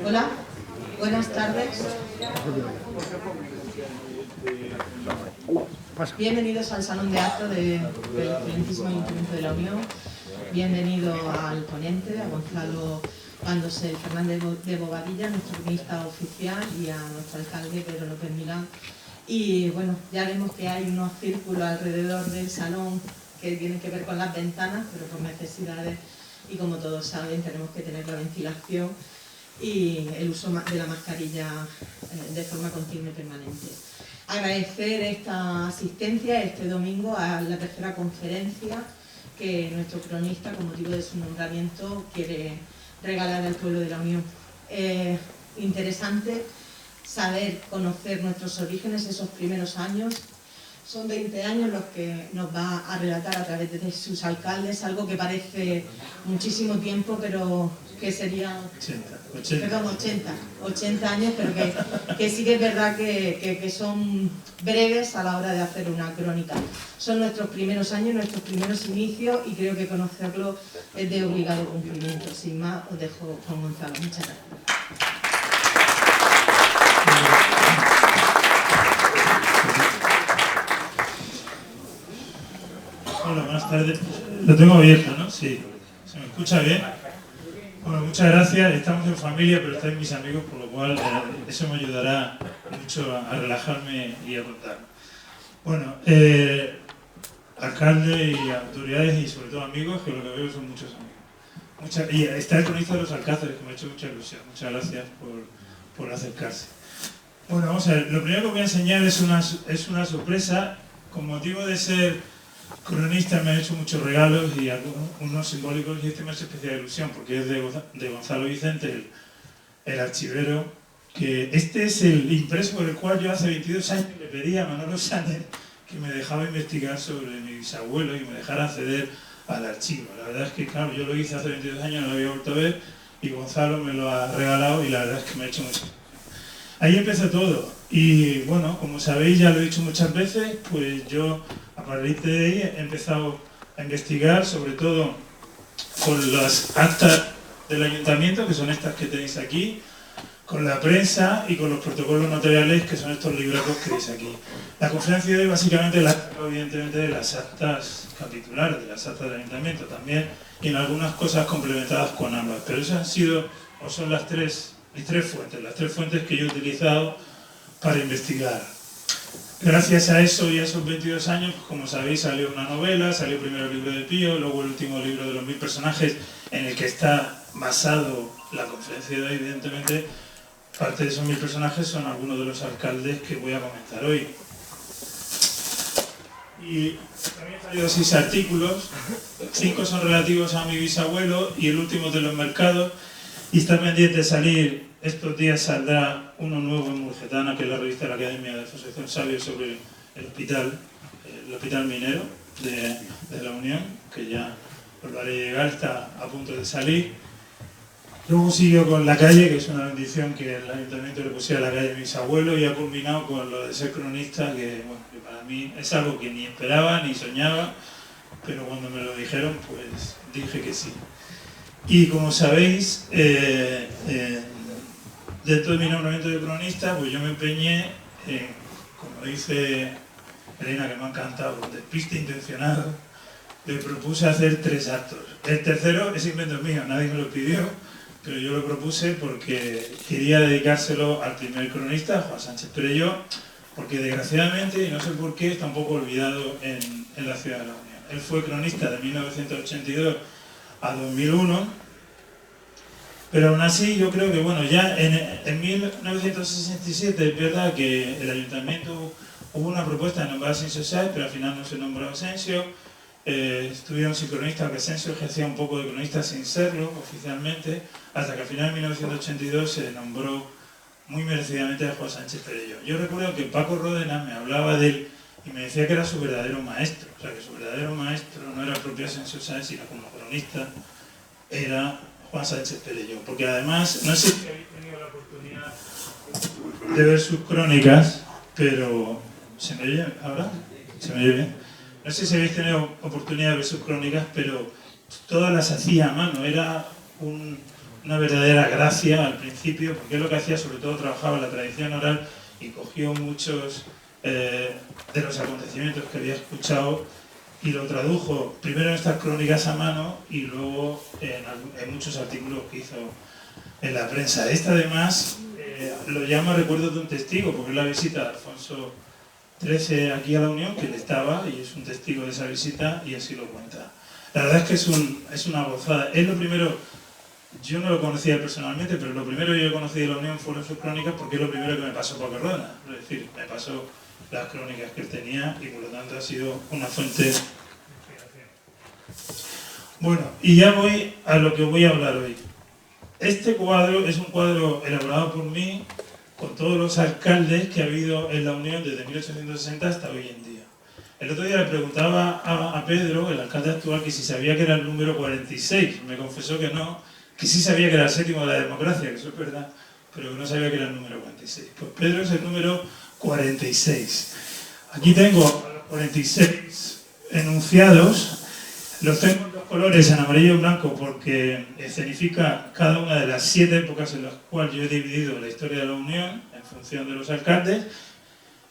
Hola, buenas tardes. Bienvenidos al Salón de Actos del Excelentísimo Ayuntamiento de la Unión. Bienvenido al ponente, a Gonzalo Pandosel Fernández de Bobadilla, nuestro cronista oficial, y a nuestro alcalde Pedro López Milán. Y bueno, ya vemos que hay unos círculos alrededor del salón que tienen que ver con las ventanas, pero por necesidades, y como todos saben, tenemos que tener la ventilación y el uso de la mascarilla de forma continua y permanente. Agradecer esta asistencia este domingo a la tercera conferencia que nuestro cronista, con motivo de su nombramiento, quiere regalar al pueblo de la Unión. Interesante saber, conocer nuestros orígenes, esos primeros años. Son 20 años los que nos va a relatar a través de sus alcaldes, algo que parece muchísimo tiempo, pero que serían 80 años, pero que sí que es verdad que son breves a la hora de hacer una crónica. Son nuestros primeros años, nuestros primeros inicios, y creo que conocerlo es de obligado cumplimiento. Sin más, os dejo con Gonzalo. Muchas gracias. Hola, buenas tardes. Lo tengo abierto, ¿no? Sí. ¿Se me escucha bien? Bueno, muchas gracias. Estamos en familia, pero estáis mis amigos, por lo cual eso me ayudará mucho a relajarme y a contar. Bueno, alcalde y autoridades y sobre todo amigos, que lo que veo son muchos amigos. Y está el cronista de los Alcázares, que me ha hecho mucha ilusión. Muchas gracias por acercarse. Bueno, vamos a ver. Lo primero que voy a enseñar es una sorpresa. Con motivo de ser cronista me han hecho muchos regalos y unos simbólicos, y este me hace especial ilusión porque es de Gonzalo Vicente, el archivero, que este es el impreso por el cual yo hace 22 años le pedí a Manolo Sánchez que me dejaba investigar sobre mi bisabuelo y me dejara acceder al archivo. La verdad es que, claro, yo lo hice hace 22 años, no lo había vuelto a ver, y Gonzalo me lo ha regalado y la verdad es que me ha hecho mucho. Ahí empezó todo, y bueno, como sabéis, ya lo he dicho muchas veces, pues yo a partir de ahí he empezado a investigar, sobre todo con las actas del ayuntamiento, que son estas que tenéis aquí, con la prensa y con los protocolos notariales, que son estos libracos que veis aquí. La conferencia de hoy básicamente la saco evidentemente de las actas capitulares, de las actas del ayuntamiento también, y en algunas cosas complementadas con ambas, pero esas han sido, o son las tres fuentes que yo he utilizado para investigar. Gracias a eso y a esos 22 años, como sabéis, salió una novela, salió primero el libro de Pío, luego el último libro de los 1000 personajes, en el que está basado la conferencia de hoy. Evidentemente, parte de esos 1000 personajes son algunos de los alcaldes que voy a comentar hoy. Y también han salido 6 artículos, 5 son relativos a mi bisabuelo y el último de los mercados, y está pendiente de salir. Estos días saldrá uno nuevo en Murgetana, que es la revista de la Academia de Asociación Sabio, sobre el hospital minero de la Unión, que ya os lo haré llegar, está a punto de salir. Luego siguió con La Calle, que es una bendición que el ayuntamiento le pusiera a La Calle de mis abuelos, y ha culminado con lo de ser cronista, que, bueno, que para mí es algo que ni esperaba ni soñaba, pero cuando me lo dijeron, pues dije que sí. Y como sabéis, dentro de mi nombramiento de cronista, pues yo me empeñé, como dice Elena, que me ha encantado, con despiste intencionado, le propuse hacer 3 actos. El tercero es invento mío, nadie me lo pidió, pero yo lo propuse porque quería dedicárselo al primer cronista, Juan Sánchez Perelló, porque desgraciadamente, y no sé por qué, está un poco olvidado en la ciudad de la Unión. Él fue cronista de 1982 a 2001, pero aún así yo creo que, bueno, ya en 1967 es verdad que el ayuntamiento hubo una propuesta de nombrar a Asensio Sáez, pero al final no se nombró a Asensio. Estuvieron sin cronista, que Asensio ejercía un poco de cronista sin serlo oficialmente, hasta que al final en 1982 se nombró muy merecidamente a Juan Sánchez Perelló. Yo recuerdo que Paco Ródenas me hablaba de él y me decía que era su verdadero maestro, o sea, que su verdadero maestro no era el propio Asensio Sáez, sino como cronista era Juan Sánchez Perelló, porque además, no sé si habéis tenido la oportunidad de ver sus crónicas, pero ¿se me oye ahora? ¿Se me oye bien? No sé si habéis tenido oportunidad de ver sus crónicas, pero todas las hacía a mano. Era una verdadera gracia al principio, porque él lo que hacía, sobre todo trabajaba en la tradición oral y cogió muchos de los acontecimientos que había escuchado y lo tradujo primero en estas crónicas a mano y luego en muchos artículos que hizo en la prensa. Esta además lo llama Recuerdos de un testigo, porque es la visita de Alfonso XIII aquí a la Unión, que él estaba y es un testigo de esa visita y así lo cuenta. La verdad es que es una gozada. Es lo primero, yo no lo conocía personalmente, pero lo primero que yo conocí de la Unión fueron sus crónicas, porque es lo primero que me pasó por Cardona. Es decir, me pasó las crónicas que él tenía y por lo tanto ha sido una fuente de inspiración. Bueno, y ya voy a lo que voy a hablar hoy. Este cuadro es un cuadro elaborado por mí con todos los alcaldes que ha habido en la Unión desde 1860 hasta hoy en día. El otro día le preguntaba a Pedro, el alcalde actual, que si sabía que era el número 46. Me confesó que no, que sí sabía que era el séptimo de la democracia, que eso es verdad, pero que no sabía que era el número 46. Pues Pedro es el número 46. Aquí tengo a los 46 enunciados. Los tengo en dos colores, en amarillo y blanco, porque escenifica cada una de las 7 épocas en las cuales yo he dividido la historia de la Unión en función de los alcaldes.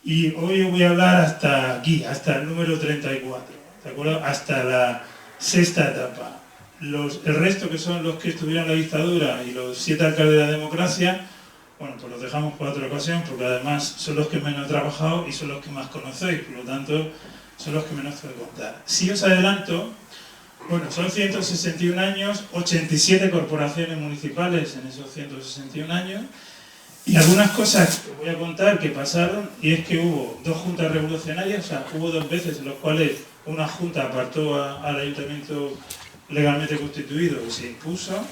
Y hoy voy a hablar hasta aquí, hasta el número 34, ¿de acuerdo? Hasta la sexta etapa. El resto, que son los que estuvieron en la dictadura y los 7 alcaldes de la democracia, bueno, pues los dejamos para otra ocasión, porque además son los que menos he trabajado y son los que más conocéis, por lo tanto son los que menos tengo que contar. Si os adelanto, bueno, son 161 años, 87 corporaciones municipales en esos 161 años, y algunas cosas que voy a contar que pasaron, y es que hubo 2 juntas revolucionarias, o sea, hubo 2 veces en las cuales una junta apartó al ayuntamiento legalmente constituido y se impuso,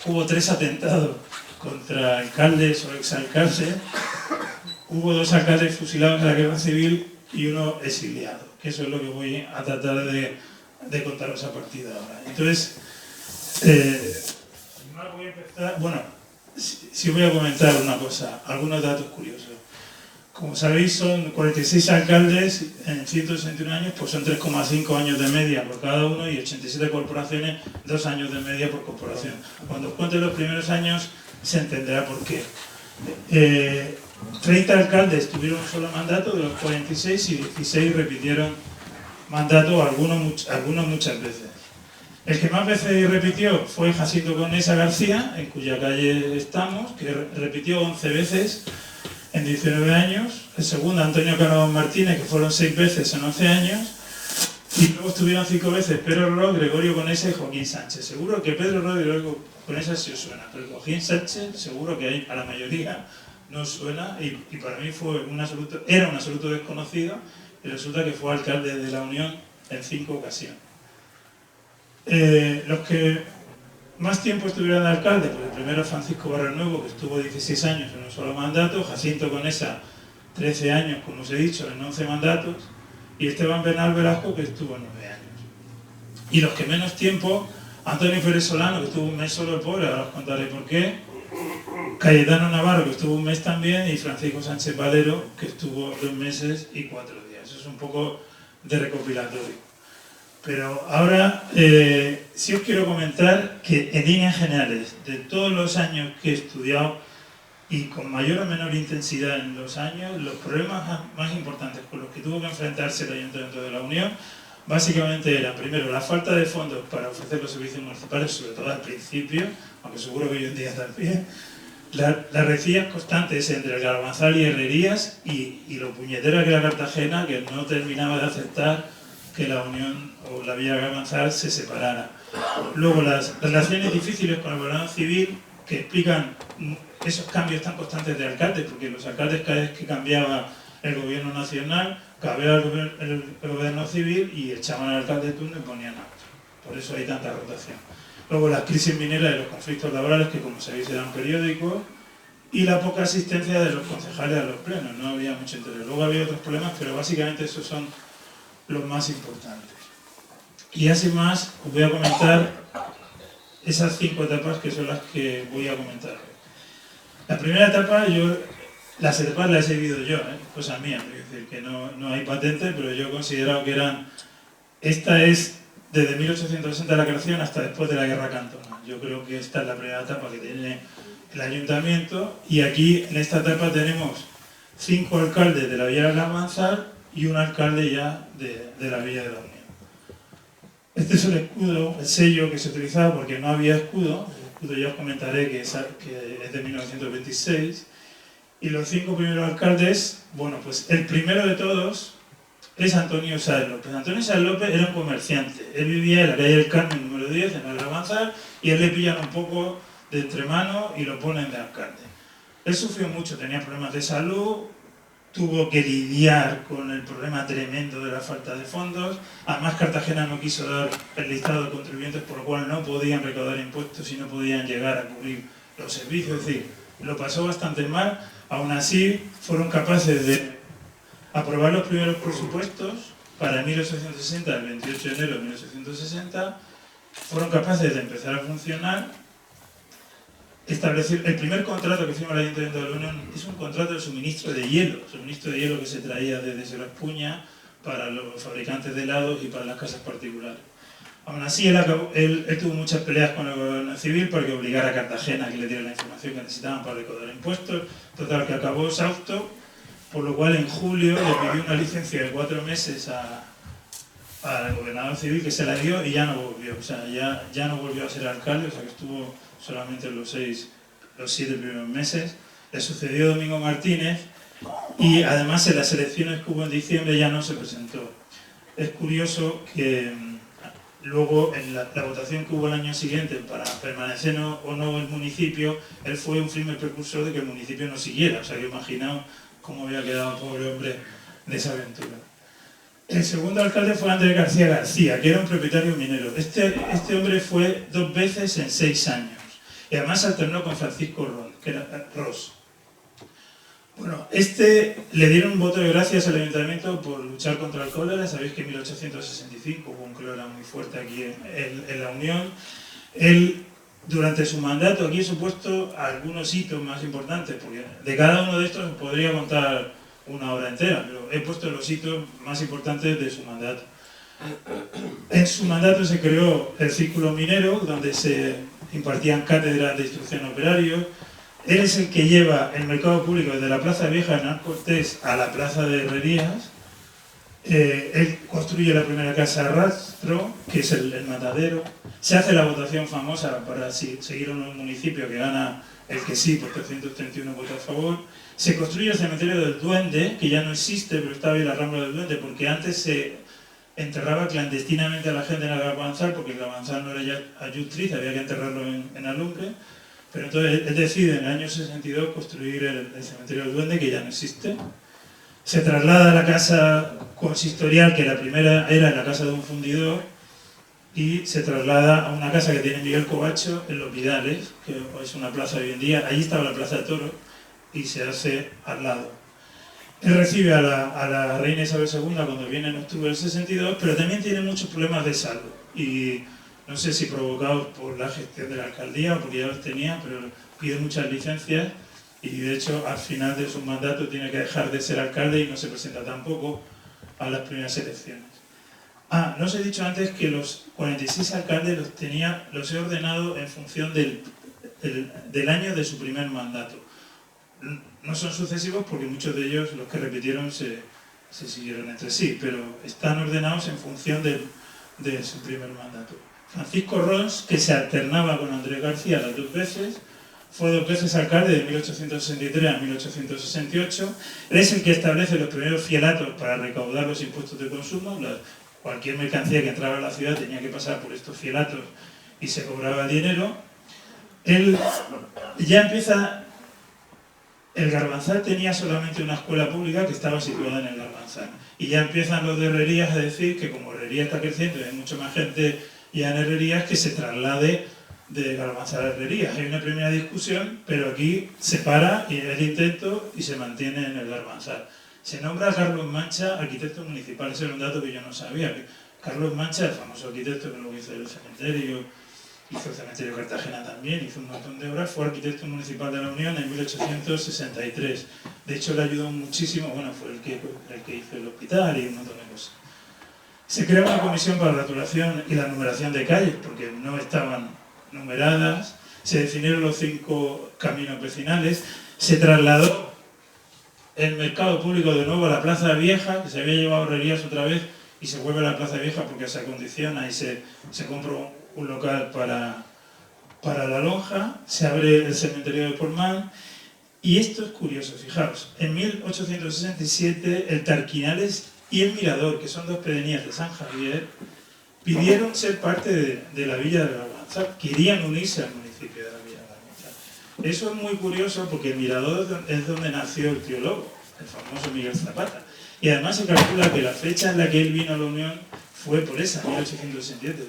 hubo 3 atentados contra alcaldes o exalcaldes, hubo 2 alcaldes fusilados en la guerra civil y uno exiliado, que eso es lo que voy a tratar de contaros a partir de ahora. Entonces, voy a empezar, bueno, sí voy a comentar una cosa, algunos datos curiosos. Como sabéis, son 46 alcaldes en 161 años, pues son 3,5 años de media por cada uno y 87 corporaciones, 2 años de media por corporación. Cuando os cuente los primeros años se entenderá por qué. 30 alcaldes tuvieron un solo mandato de los 46 y 16 repitieron mandato, algunos muchas veces. El que más veces repitió fue Jacinto Conesa García, en cuya calle estamos, que repitió 11 veces en 19 años. El segundo, Antonio Cánovas Martínez, que fueron 6 veces en 11 años. Y luego estuvieron 5 veces Pedro Ro, Gregorio Conesa y Joaquín Sánchez. Seguro que Pedro Ro y Gregorio Conesa sí os suena, pero Joaquín Sánchez seguro que a la mayoría no suena, y para mí era un absoluto desconocido, y resulta que fue alcalde de la Unión en 5 ocasiones. Los que más tiempo estuvieron de alcalde, pues el primero Francisco Barrenuevo, que estuvo 16 años en un solo mandato, Jacinto Conesa 13 años, como os he dicho, en 11 mandatos, y Esteban Bernal Velasco, que estuvo 9 años. Y los que menos tiempo, Antonio Pérez Solano, que estuvo un mes solo, el pobre, ahora os contaré por qué, Cayetano Navarro, que estuvo un mes también, y Francisco Sánchez Valero, que estuvo 2 meses y 4 días. Eso es un poco de recopilatorio. Pero ahora sí os quiero comentar que en líneas generales, de todos los años que he estudiado y con mayor o menor intensidad en los años, los problemas más importantes con los que tuvo que enfrentarse el Ayuntamiento de la Unión básicamente eran, primero, la falta de fondos para ofrecer los servicios municipales, sobre todo al principio, aunque seguro que hoy en día también, las rencillas constantes entre el Carabanzal y Herrerías y lo puñetera que era Cartagena, que no terminaba de aceptar que la Unión o la Villa Carabanzal se separara. Luego las relaciones difíciles con el gobierno civil, que explican esos cambios tan constantes de alcaldes, porque los alcaldes cada vez que cambiaba el gobierno nacional, cambiaba el gobierno civil y echaban al alcalde de turno y ponían a otro. Por eso hay tanta rotación. Luego las crisis mineras y los conflictos laborales, que como sabéis eran periódicos, y la poca asistencia de los concejales a los plenos, no había mucho interés. Luego había otros problemas, pero básicamente esos son los más importantes. Y así más, os voy a comentar esas 5 etapas que son las que voy a comentar hoy. La primera etapa, las etapas las he vivido yo, cosa mía, es decir, que no hay patente, pero yo he considerado que esta es desde 1860 la creación hasta después de la guerra cantonal. Yo creo que esta es la primera etapa que tiene el ayuntamiento, y aquí en esta etapa tenemos 5 alcaldes de la Villa del Almanzar y un alcalde ya de la Villa de la Unión. Este es el escudo, el sello que se utilizaba porque no había escudo. El escudo ya os comentaré que es de 1926. Y los 5 primeros alcaldes, bueno, pues el primero de todos es Antonio Sáez López. Antonio Sáez López era un comerciante. Él vivía en la calle del Carmen número 10, en el Almanzar, y él le pillan un poco de entremano y lo ponen de alcalde. Él sufrió mucho, tenía problemas de salud, tuvo que lidiar con el problema tremendo de la falta de fondos. Además, Cartagena no quiso dar el listado de contribuyentes, por lo cual no podían recaudar impuestos y no podían llegar a cubrir los servicios. Es decir, lo pasó bastante mal. Aún así, fueron capaces de aprobar los primeros presupuestos para 1860, el 28 de enero de 1860. Fueron capaces de empezar a funcionar. Establecer el primer contrato que firma el Ayuntamiento de la Unión es un contrato de suministro de hielo que se traía desde Seraspuña para los fabricantes de helados y para las casas particulares. Aún así, él tuvo muchas peleas con el gobierno civil para que obligara a Cartagena a que le diera la información que necesitaban para recaudar impuestos. Total, que acabó exhausto, por lo cual en julio le pidió una licencia de 4 meses al gobernador civil, que se la dio y ya no volvió. O sea, ya no volvió a ser alcalde, o sea que estuvo solamente los 7 primeros meses. Le sucedió Domingo Martínez y además en las elecciones que hubo en diciembre ya no se presentó. Es curioso que luego en la votación que hubo el año siguiente para permanecer o no el municipio, él fue un firme precursor de que el municipio no siguiera. O sea, que imaginaos cómo había quedado el pobre hombre de esa aventura. El segundo alcalde fue Andrés García García, que era un propietario minero. Este hombre fue 2 veces en 6 años. Y además alternó con Francisco Ros. Bueno, le dieron un voto de gracias al ayuntamiento por luchar contra el cólera. Sabéis que en 1865 hubo un cólera muy fuerte aquí en la Unión. Él, durante su mandato, aquí he supuesto algunos hitos más importantes, porque de cada uno de estos podría contar una hora entera, pero he puesto los hitos más importantes de su mandato. En su mandato se creó el Círculo Minero, donde se impartían cátedras de instrucción a operarios. Él es el que lleva el mercado público desde la Plaza Vieja de Hernán Cortés a la Plaza de Herrerías. Él construye la primera casa rastro, que es el matadero. Se hace la votación famosa para seguir en un municipio que gana el que sí, por 331 votos a favor. Se construye el cementerio del Duende, que ya no existe, pero estaba ahí la Rambla del Duende, porque antes se enterraba clandestinamente a la gente en el Almanzar, porque el Almanzar no era ya ayutriz, había que enterrarlo en Alumbre. Pero entonces él decide en el año 62 construir el cementerio del Duende, que ya no existe. Se traslada a la casa consistorial, que la primera era la casa de un fundidor, y se traslada a una casa que tiene Miguel Covacho en Los Vidales, que es una plaza hoy en día. Allí estaba la Plaza de Toros y se hace al lado. Él recibe a la reina Isabel II cuando viene en octubre del 62, pero también tiene muchos problemas de salud. Y no sé si provocados por la gestión de la alcaldía o porque ya los tenía, pero pide muchas licencias y de hecho al final de su mandato tiene que dejar de ser alcalde y no se presenta tampoco a las primeras elecciones. No os he dicho antes que los 46 alcaldes los he ordenado en función del año de su primer mandato. No son sucesivos porque muchos de ellos, los que repitieron, se siguieron entre sí, pero están ordenados en función de su primer mandato. Francisco Ros, que se alternaba con Andrés García las 2 veces, fue 2 veces alcalde de 1863 a 1868. Él es el que establece los primeros fielatos para recaudar los impuestos de consumo. Cualquier mercancía que entraba a la ciudad tenía que pasar por estos fielatos y se cobraba dinero. Él ya empieza... El Garbanzal tenía solamente una escuela pública que estaba situada en el Garbanzal. Y ya empiezan los de Herrerías a decir que como Herrerías está creciendo y hay mucha más gente ya en Herrerías, que se traslade de Garbanzal a Herrerías. Hay una primera discusión, pero aquí se para y el intento y se mantiene en el Garbanzal. Se nombra a Carlos Mancha arquitecto municipal. Ese era un dato que yo no sabía. Carlos Mancha, el famoso arquitecto que luego hizo el cementerio, hizo el cementerio de Cartagena también, hizo un montón de obras, fue arquitecto municipal de la Unión en 1863. De hecho, le ayudó muchísimo, bueno, fue el que hizo el hospital y un montón de cosas. Se crea una comisión para la rotulación y la numeración de calles, porque no estaban numeradas, se definieron los 5 caminos vecinales, se trasladó el mercado público de nuevo a la Plaza Vieja, que se había llevado herrerías otra vez, y se vuelve a la Plaza Vieja porque se acondiciona y se compra un local para la lonja, se abre el cementerio de Portmán, y esto es curioso, fijaos, en 1867 el Tarquinales y el Mirador, que son 2 pedanías de San Javier, pidieron ser parte de la Villa de Almanzar, querían unirse al municipio de la Villa de Almanzar. Eso es muy curioso porque el Mirador es donde nació el teólogo, el famoso Miguel Zapata. Y además se calcula que la fecha en la que él vino a la Unión fue por esa, 1867.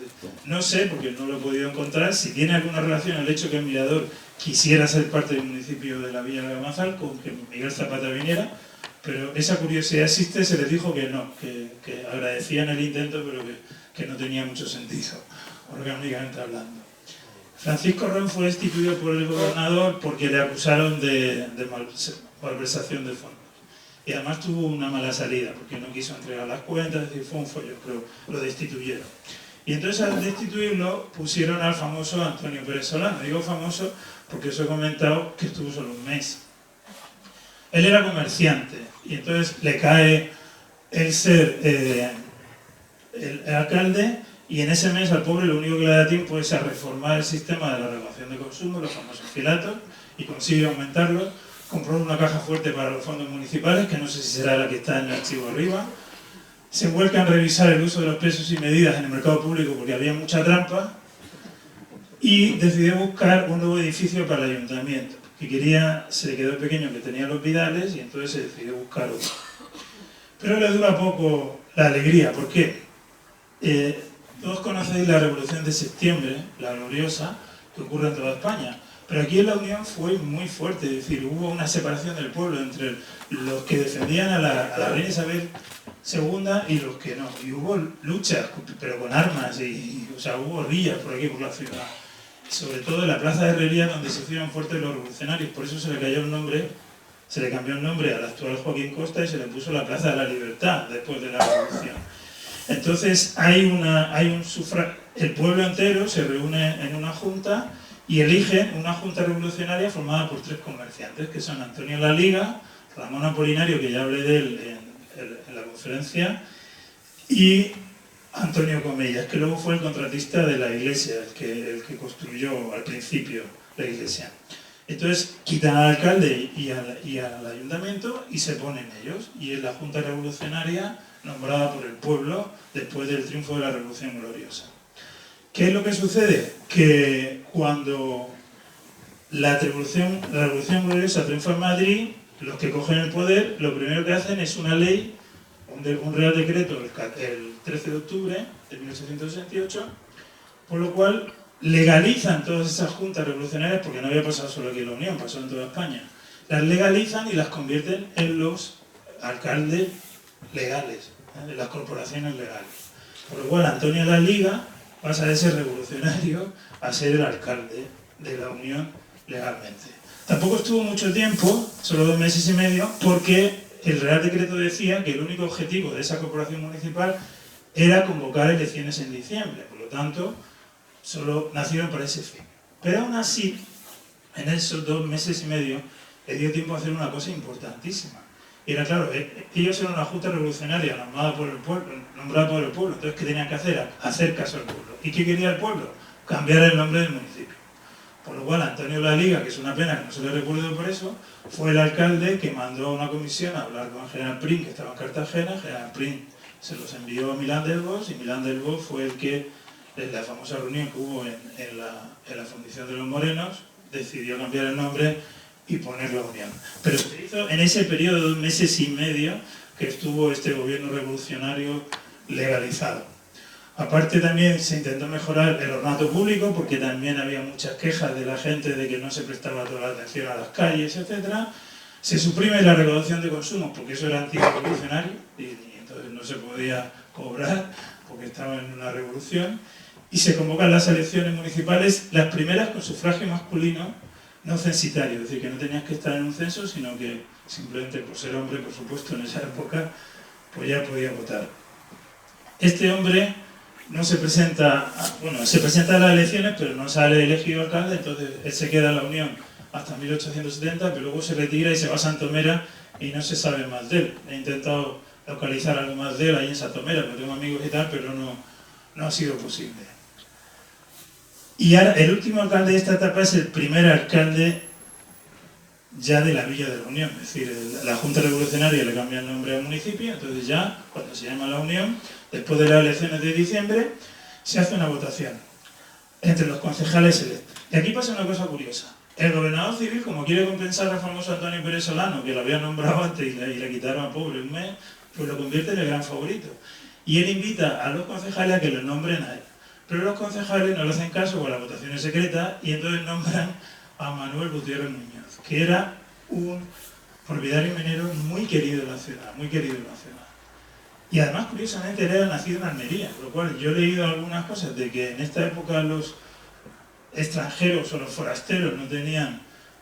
No sé, porque no lo he podido encontrar, si tiene alguna relación el hecho que el Mirador quisiera ser parte del municipio de la Villa de Almanzar con que Miguel Zapata viniera, pero esa curiosidad existe, se les dijo que no, que agradecían el intento, pero que no tenía mucho sentido, orgánicamente hablando. Francisco Ron fue destituido por el gobernador porque le acusaron de malversación de fondos. Y además tuvo una mala salida, porque no quiso entregar las cuentas, es decir, fue un follón, pero lo destituyeron. Y entonces al destituirlo pusieron al famoso Antonio Pérez Solano. Digo famoso porque os he comentado que estuvo solo un mes. Él era comerciante y entonces le cae el ser el alcalde, y en ese mes al pobre lo único que le da tiempo es a reformar el sistema de la regulación de consumo, los famosos filatos, y consigue aumentarlo. Compró una caja fuerte para los fondos municipales, que no sé si será la que está en el archivo arriba. Se vuelca a revisar el uso de los pesos y medidas en el mercado público porque había mucha trampa, y decidió buscar un nuevo edificio para el ayuntamiento, que se le quedó pequeño que tenía los Vidales, y entonces se decidió buscar otro. Pero le dura poco la alegría. ¿Por qué? Todos conocéis la Revolución de Septiembre, la gloriosa, que ocurre en toda España. Pero aquí en la Unión fue muy fuerte, es decir, hubo una separación del pueblo entre los que defendían a la reina Isabel II y los que no. Y hubo luchas, pero con armas, o sea, hubo rías por aquí, por la ciudad. Sobre todo en la Plaza de Herrería, donde se hicieron fuertes los revolucionarios. Por eso se le cambió el nombre al actual Joaquín Costa y se le puso la Plaza de la Libertad después de la Revolución. Entonces el pueblo entero se reúne en una junta y elige una junta revolucionaria formada por 3 comerciantes, que son Antonio Laliga, Ramón Apolinario, que ya hablé de él en la conferencia, y Antonio Comellas, que luego fue el contratista de la iglesia, el que construyó al principio la iglesia. Entonces quitan al alcalde y al ayuntamiento y se ponen ellos, y es la junta revolucionaria nombrada por el pueblo después del triunfo de la Revolución Gloriosa. ¿Qué es lo que sucede? Que cuando la Revolución Gloriosa triunfa en Madrid, los que cogen el poder, lo primero que hacen es una ley, un real decreto, el 13 de octubre de 1868, por lo cual legalizan todas esas juntas revolucionarias, porque no había pasado solo aquí en la Unión, pasó en toda España. Las legalizan y las convierten en los alcaldes legales, de las corporaciones legales. Por lo cual Antonio Laliga pasa de ser revolucionario a ser el alcalde de la Unión legalmente. Tampoco estuvo mucho tiempo, solo 2 meses y medio, porque el Real Decreto decía que el único objetivo de esa corporación municipal era convocar elecciones en diciembre. Por lo tanto, solo nacieron para ese fin. Pero aún así, en esos 2 meses y medio, le dio tiempo a hacer una cosa importantísima. Y era claro, ellos eran una junta revolucionaria nombrada por el pueblo, entonces ¿qué tenían que hacer? Hacer caso al pueblo. ¿Y qué quería el pueblo? Cambiar el nombre del municipio. Por lo cual Antonio Laliga, que es una pena que no se le recuerde por eso, fue el alcalde que mandó a una comisión a hablar con el general Prim, que estaba en Cartagena. El general Prim se los envió a Milán del Bosch, y Milán del Bosch fue el que, en la famosa reunión que hubo en la fundición de los Morenos, decidió cambiar el nombre y poner la Unión. Pero se hizo en ese periodo de 2 meses y medio que estuvo este gobierno revolucionario legalizado. Aparte también se intentó mejorar el ornato público, porque también había muchas quejas de la gente de que no se prestaba toda la atención a las calles, etc. Se suprime la recaudación de consumos porque eso era antirrevolucionario y entonces no se podía cobrar porque estaba en una revolución. Y se convocan las elecciones municipales, las primeras con sufragio masculino, no censitario, es decir, que no tenías que estar en un censo, sino que simplemente por ser hombre, por supuesto, en esa época, pues ya podía votar. Este hombre no se presenta, bueno, se presenta a las elecciones, pero no sale elegido alcalde, entonces él se queda en la Unión hasta 1870, pero luego se retira y se va a Santomera y no se sabe más de él. He intentado localizar algo más de él ahí en Santomera, porque tengo amigos y tal, pero no ha sido posible. Y ahora, el último alcalde de esta etapa es el primer alcalde ya de la Villa de la Unión, es decir, la Junta Revolucionaria le cambia el nombre al municipio, entonces ya, cuando se llama la Unión, después de las elecciones de diciembre, se hace una votación entre los concejales electos. Y aquí pasa una cosa curiosa. El gobernador civil, como quiere compensar al famoso Antonio Pérez Solano, que lo había nombrado antes y le quitaron a pobre un mes, pues lo convierte en el gran favorito. Y él invita a los concejales a que lo nombren a él. Pero los concejales no le hacen caso con la votación es secreta y entonces nombran a Manuel Gutiérrez Muñoz, que era un propietario minero muy querido en la ciudad, muy querido en la ciudad. Y además, curiosamente, él era nacido en Almería, lo cual yo he leído algunas cosas de que en esta época los extranjeros o los forasteros no tenían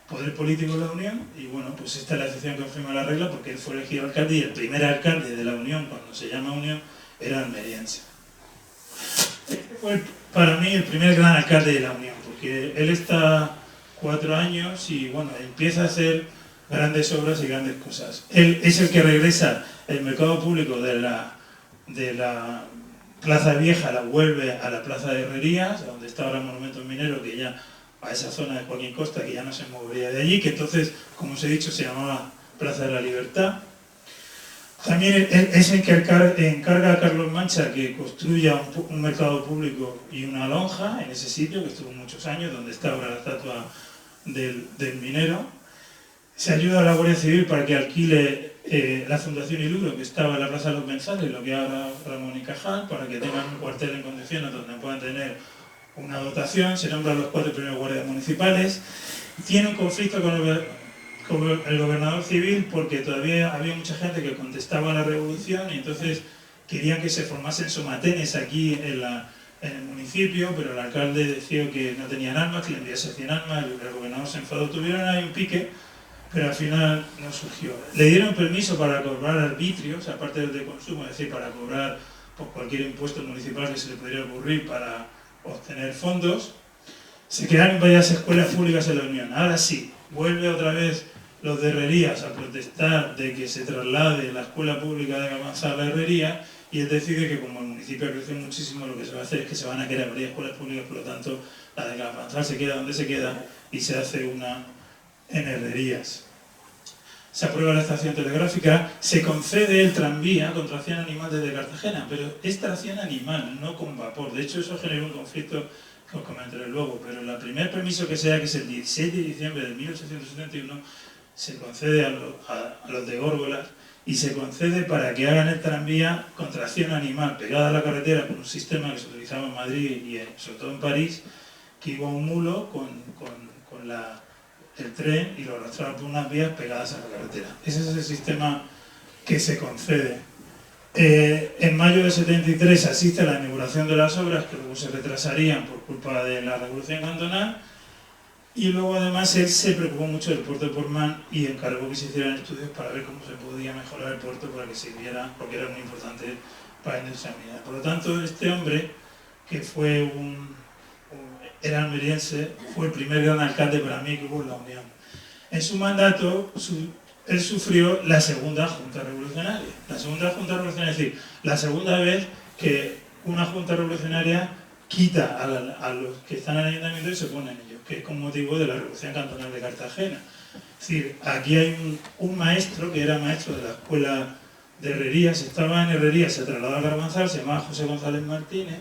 poder político en la Unión, y bueno, pues esta es la excepción que confirma la regla, porque él fue elegido alcalde y el primer alcalde de la Unión, cuando se llama Unión, era almeriense. Este fue para mí el primer gran alcalde de la Unión, porque él está 4 años y bueno, empieza a hacer grandes obras y grandes cosas. Él es el que regresa el mercado público de la Plaza Vieja, la vuelve a la Plaza de Herrerías, donde está ahora el monumento minero, que ya a esa zona de Joaquín Costa, que ya no se movería de allí, que entonces, como os he dicho, se llamaba Plaza de la Libertad. También es el que encarga a Carlos Mancha que construya un mercado público y una lonja en ese sitio, que estuvo muchos años, donde está ahora la estatua del minero. Se ayuda a la Guardia Civil para que alquile la Fundación Iluro, que estaba en la Plaza de los Mensales, lo que ahora Ramón y Cajal, para que tengan un cuartel en condiciones donde puedan tener una dotación. Se nombran los 4 primeros guardias municipales. Tiene un conflicto con el gobernador civil porque todavía había mucha gente que contestaba a la revolución y entonces querían que se formasen somatenes aquí en el municipio, pero el alcalde decía que no tenían armas, que le enviase 100 armas, el gobernador se enfadó, tuvieron ahí un pique, pero al final no surgió. Le dieron permiso para cobrar arbitrios, aparte del de consumo, es decir, para cobrar pues, cualquier impuesto municipal que se le pudiera ocurrir para obtener fondos. Se crearon varias escuelas públicas en la Unión. Ahora sí, vuelve otra vez los de Herrerías a protestar de que se traslade la escuela pública de Carbanza a la Herrería, y él decide que como el municipio ha crecido muchísimo, lo que se va a hacer es que se van a crear varias escuelas públicas, por lo tanto la de Carbanza se queda donde se queda y se hace una en Herrerías. Se aprueba la estación telegráfica, se concede el tranvía con tracción animal desde Cartagena, pero es tracción animal, no con vapor. De hecho, eso generó un conflicto que os comentaré luego, pero el primer permiso que se da, que es el 16 de diciembre de 1871, se concede a los de Górgolas y se concede para que hagan el tranvía con tracción animal pegada a la carretera con un sistema que se utilizaba en Madrid y sobre todo en París, que iba un mulo con el tren y lo arrastraba por unas vías pegadas a la carretera. Ese es el sistema que se concede. En mayo de 73 asiste a la inauguración de las obras, que luego se retrasarían por culpa de la Revolución Cantonal, y luego además él se preocupó mucho del puerto de Portmán y encargó que se hicieran estudios para ver cómo se podía mejorar el puerto para que sirviera, porque era muy importante para la industria minera. Por lo tanto, este hombre, que fue era almeriense, fue el primer gran alcalde para mí que hubo en la Unión. En su mandato, él sufrió la segunda Junta Revolucionaria. La segunda Junta Revolucionaria, es decir, la segunda vez que una Junta Revolucionaria quita a los que están en el ayuntamiento y se ponen ellos, que es con motivo de la Revolución Cantonal de Cartagena. Es decir, aquí hay un maestro que era maestro de la escuela de Herrerías, estaba en Herrerías, se trasladó a Carabanzal, se llamaba José González Martínez.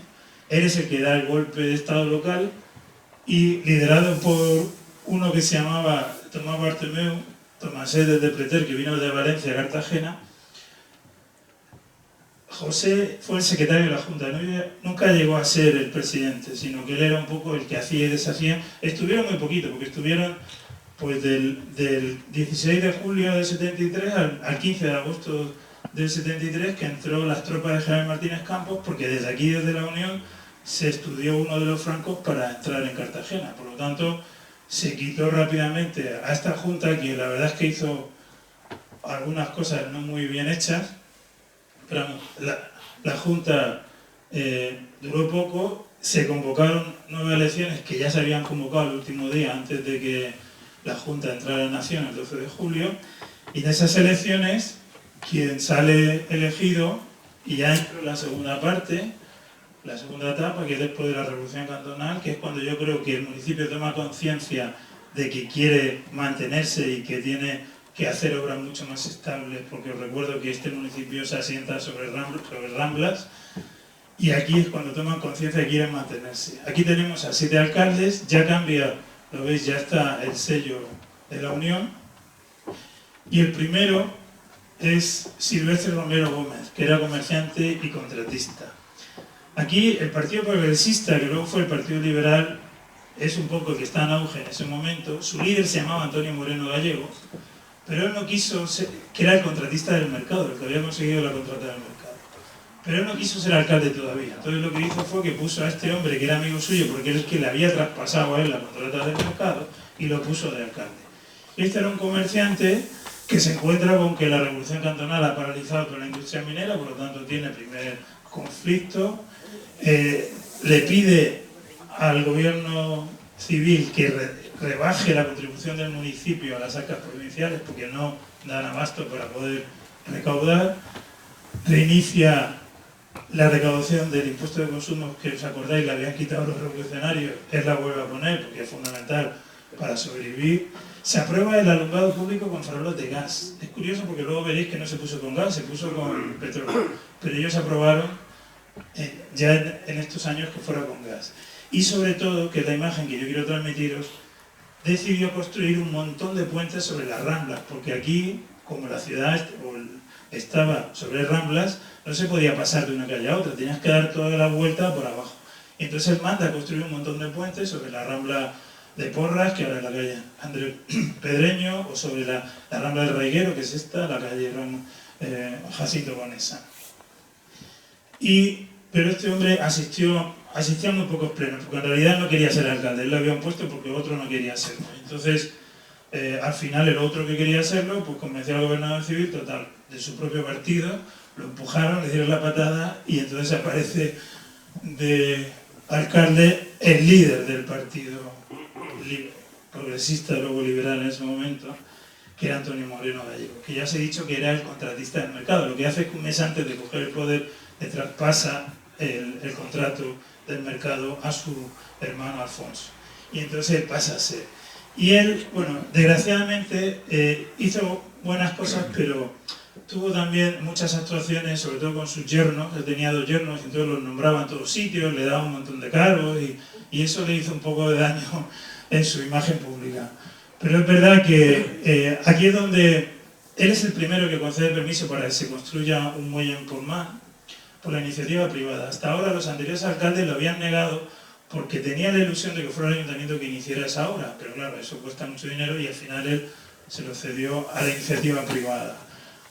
Él es el que da el golpe de Estado local y liderado por uno que se llamaba Tomás Bartomeu, Tomasé de Preter, que vino de Valencia a Cartagena. José fue el secretario de la Junta, nunca llegó a ser el presidente, sino que él era un poco el que hacía y deshacía. Estuvieron muy poquito, porque estuvieron pues del 16 de julio del 73 al 15 de agosto del 73, que entró las tropas de Jaime Martínez Campos, porque desde aquí, desde la Unión, se estudió uno de los francos para entrar en Cartagena. Por lo tanto, se quitó rápidamente a esta Junta, que la verdad es que hizo algunas cosas no muy bien hechas, Pero vamos, la Junta duró poco, se convocaron nuevas elecciones que ya se habían convocado el último día antes de que la Junta entrara en acción el 12 de julio, y en esas elecciones quien sale elegido, y ya entra la segunda parte, la segunda etapa, que es después de la Revolución Cantonal, que es cuando yo creo que el municipio toma conciencia de que quiere mantenerse y que tiene que hacer obras mucho más estables, porque os recuerdo que este municipio se asienta sobre Ramblas, y aquí es cuando toman conciencia de que quieren mantenerse. Aquí tenemos a 7 alcaldes, ya cambia, lo veis, ya está el sello de la Unión, y el primero es Silvestre Romero Gómez, que era comerciante y contratista. Aquí el Partido Progresista, que luego fue el Partido Liberal, es un poco el que está en auge en ese momento. Su líder se llamaba Antonio Moreno Gallego, pero él no quiso ser, que era el contratista del mercado, el que había conseguido la contrata del mercado. Pero él no quiso ser alcalde todavía. Entonces lo que hizo fue que puso a este hombre, que era amigo suyo, porque él es el que le había traspasado a él la contrata del mercado, y lo puso de alcalde. Este era un comerciante que se encuentra con que la Revolución Cantonal ha paralizado toda la industria minera, por lo tanto tiene el primer conflicto. Le pide al gobierno civil que rebaje la contribución del municipio a las arcas provinciales porque no dan abasto para poder recaudar. Reinicia la recaudación del impuesto de consumo que, os acordáis, le habían quitado los revolucionarios, él la vuelve a poner porque es fundamental para sobrevivir. Se aprueba el alumbrado público con farolas de gas. Es curioso porque luego veréis que no se puso con gas, se puso con petróleo. Pero ellos aprobaron ya en estos años que fuera con gas. Y sobre todo, que es la imagen que yo quiero transmitiros, decidió construir un montón de puentes sobre las Ramblas, porque aquí, como la ciudad estaba sobre Ramblas, no se podía pasar de una calle a otra, tenías que dar toda la vuelta por abajo. Y entonces él manda a construir un montón de puentes sobre la Rambla de Porras, que ahora es la calle Andrés Pedreño, o sobre la Rambla del Raiguero, que es esta, la calle Jacinto Bonesa. Pero este hombre asistió a muy pocos plenos, porque en realidad no quería ser alcalde, él lo habían puesto porque otro no quería serlo. Entonces, al final el otro que quería serlo, pues convenció al gobernador civil, total, de su propio partido, lo empujaron, le dieron la patada y entonces aparece de alcalde el líder del partido progresista, luego liberal en ese momento, que era Antonio Moreno Gallego, que ya os he dicho que era el contratista del mercado. Lo que hace es que un mes antes de coger el poder le traspasa el contrato del mercado a su hermano Alfonso. Y entonces él pasa a ser. Y él, bueno, desgraciadamente hizo buenas cosas, pero tuvo también muchas actuaciones, sobre todo con sus yernos. Él tenía 2 yernos y entonces los nombraba en todos sitios, le daba un montón de cargos y eso le hizo un poco de daño en su imagen pública. Pero es verdad que aquí es donde él es el primero que concede permiso para que se construya un muelle en Portmán por la iniciativa privada. Hasta ahora los anteriores alcaldes lo habían negado porque tenía la ilusión de que fuera el ayuntamiento que iniciara esa obra, pero claro, eso cuesta mucho dinero y al final él se lo cedió a la iniciativa privada.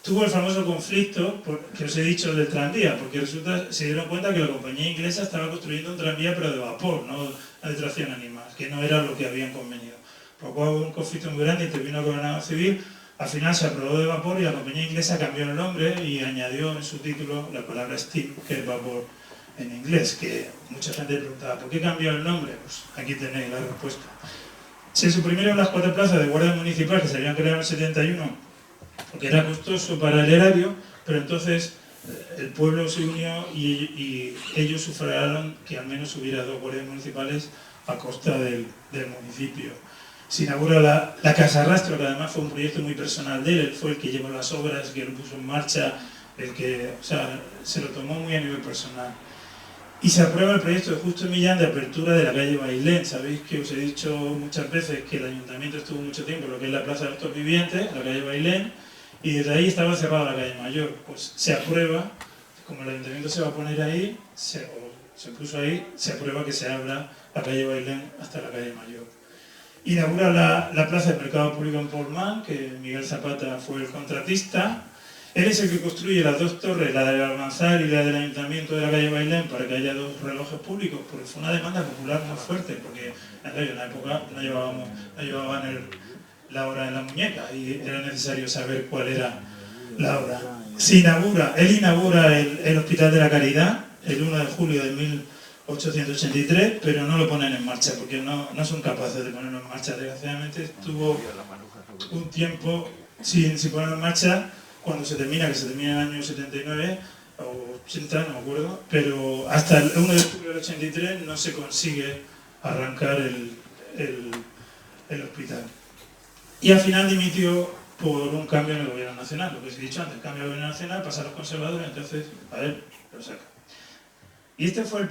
Tuvo el famoso conflicto que os he dicho del tranvía, porque resulta, se dieron cuenta que la compañía inglesa estaba construyendo un tranvía pero de vapor, no de tracción animal, que no era lo que habían convenido. Por lo cual hubo un conflicto muy grande, intervino el gobernador civil, al final se aprobó de vapor y la compañía inglesa cambió el nombre y añadió en su título la palabra steam, que es vapor en inglés, que mucha gente preguntaba, ¿por qué cambió el nombre? Pues aquí tenéis la respuesta. Se suprimieron las 4 plazas de guardia municipal que se habían creado en el 71, porque era costoso para el erario, pero entonces el pueblo se unió y ellos sufragaron que al menos hubiera 2 guardias municipales a costa del municipio. Se inaugura la Casa Rastro, que además fue un proyecto muy personal de él, él fue el que llevó las obras, que lo puso en marcha, se lo tomó muy a nivel personal. Y se aprueba el proyecto de Justo Millán de apertura de la calle Bailén. Sabéis que os he dicho muchas veces que el ayuntamiento estuvo mucho tiempo en lo que es la Plaza de los Vivientes, la calle Bailén, y desde ahí estaba cerrada la calle Mayor. Pues se aprueba, como el ayuntamiento se va a poner ahí, se puso ahí, se aprueba que se abra la calle Bailén hasta la calle Mayor. Inaugura la plaza de mercado público en Portmán, que Miguel Zapata fue el contratista. Él es el que construye las 2 torres, la del Almanzar y la del Ayuntamiento de la calle Bailén, para que haya 2 relojes públicos, porque fue una demanda popular muy fuerte, porque en la época no llevaban la hora en la muñeca y era necesario saber cuál era la hora. él inaugura el Hospital de la Caridad el 1 de julio de 1883, pero no lo ponen en marcha porque no son capaces de ponerlo en marcha. Desgraciadamente estuvo un tiempo sin ponerlo en marcha cuando se termina, que se termina en el año 79 o 80, no me acuerdo, pero hasta el 1 de julio del 83 no se consigue arrancar el hospital. Y al final dimitió por un cambio en el gobierno nacional, lo que os he dicho antes, el cambio del gobierno nacional, pasa a los conservadores, entonces a él lo saca. Y este fue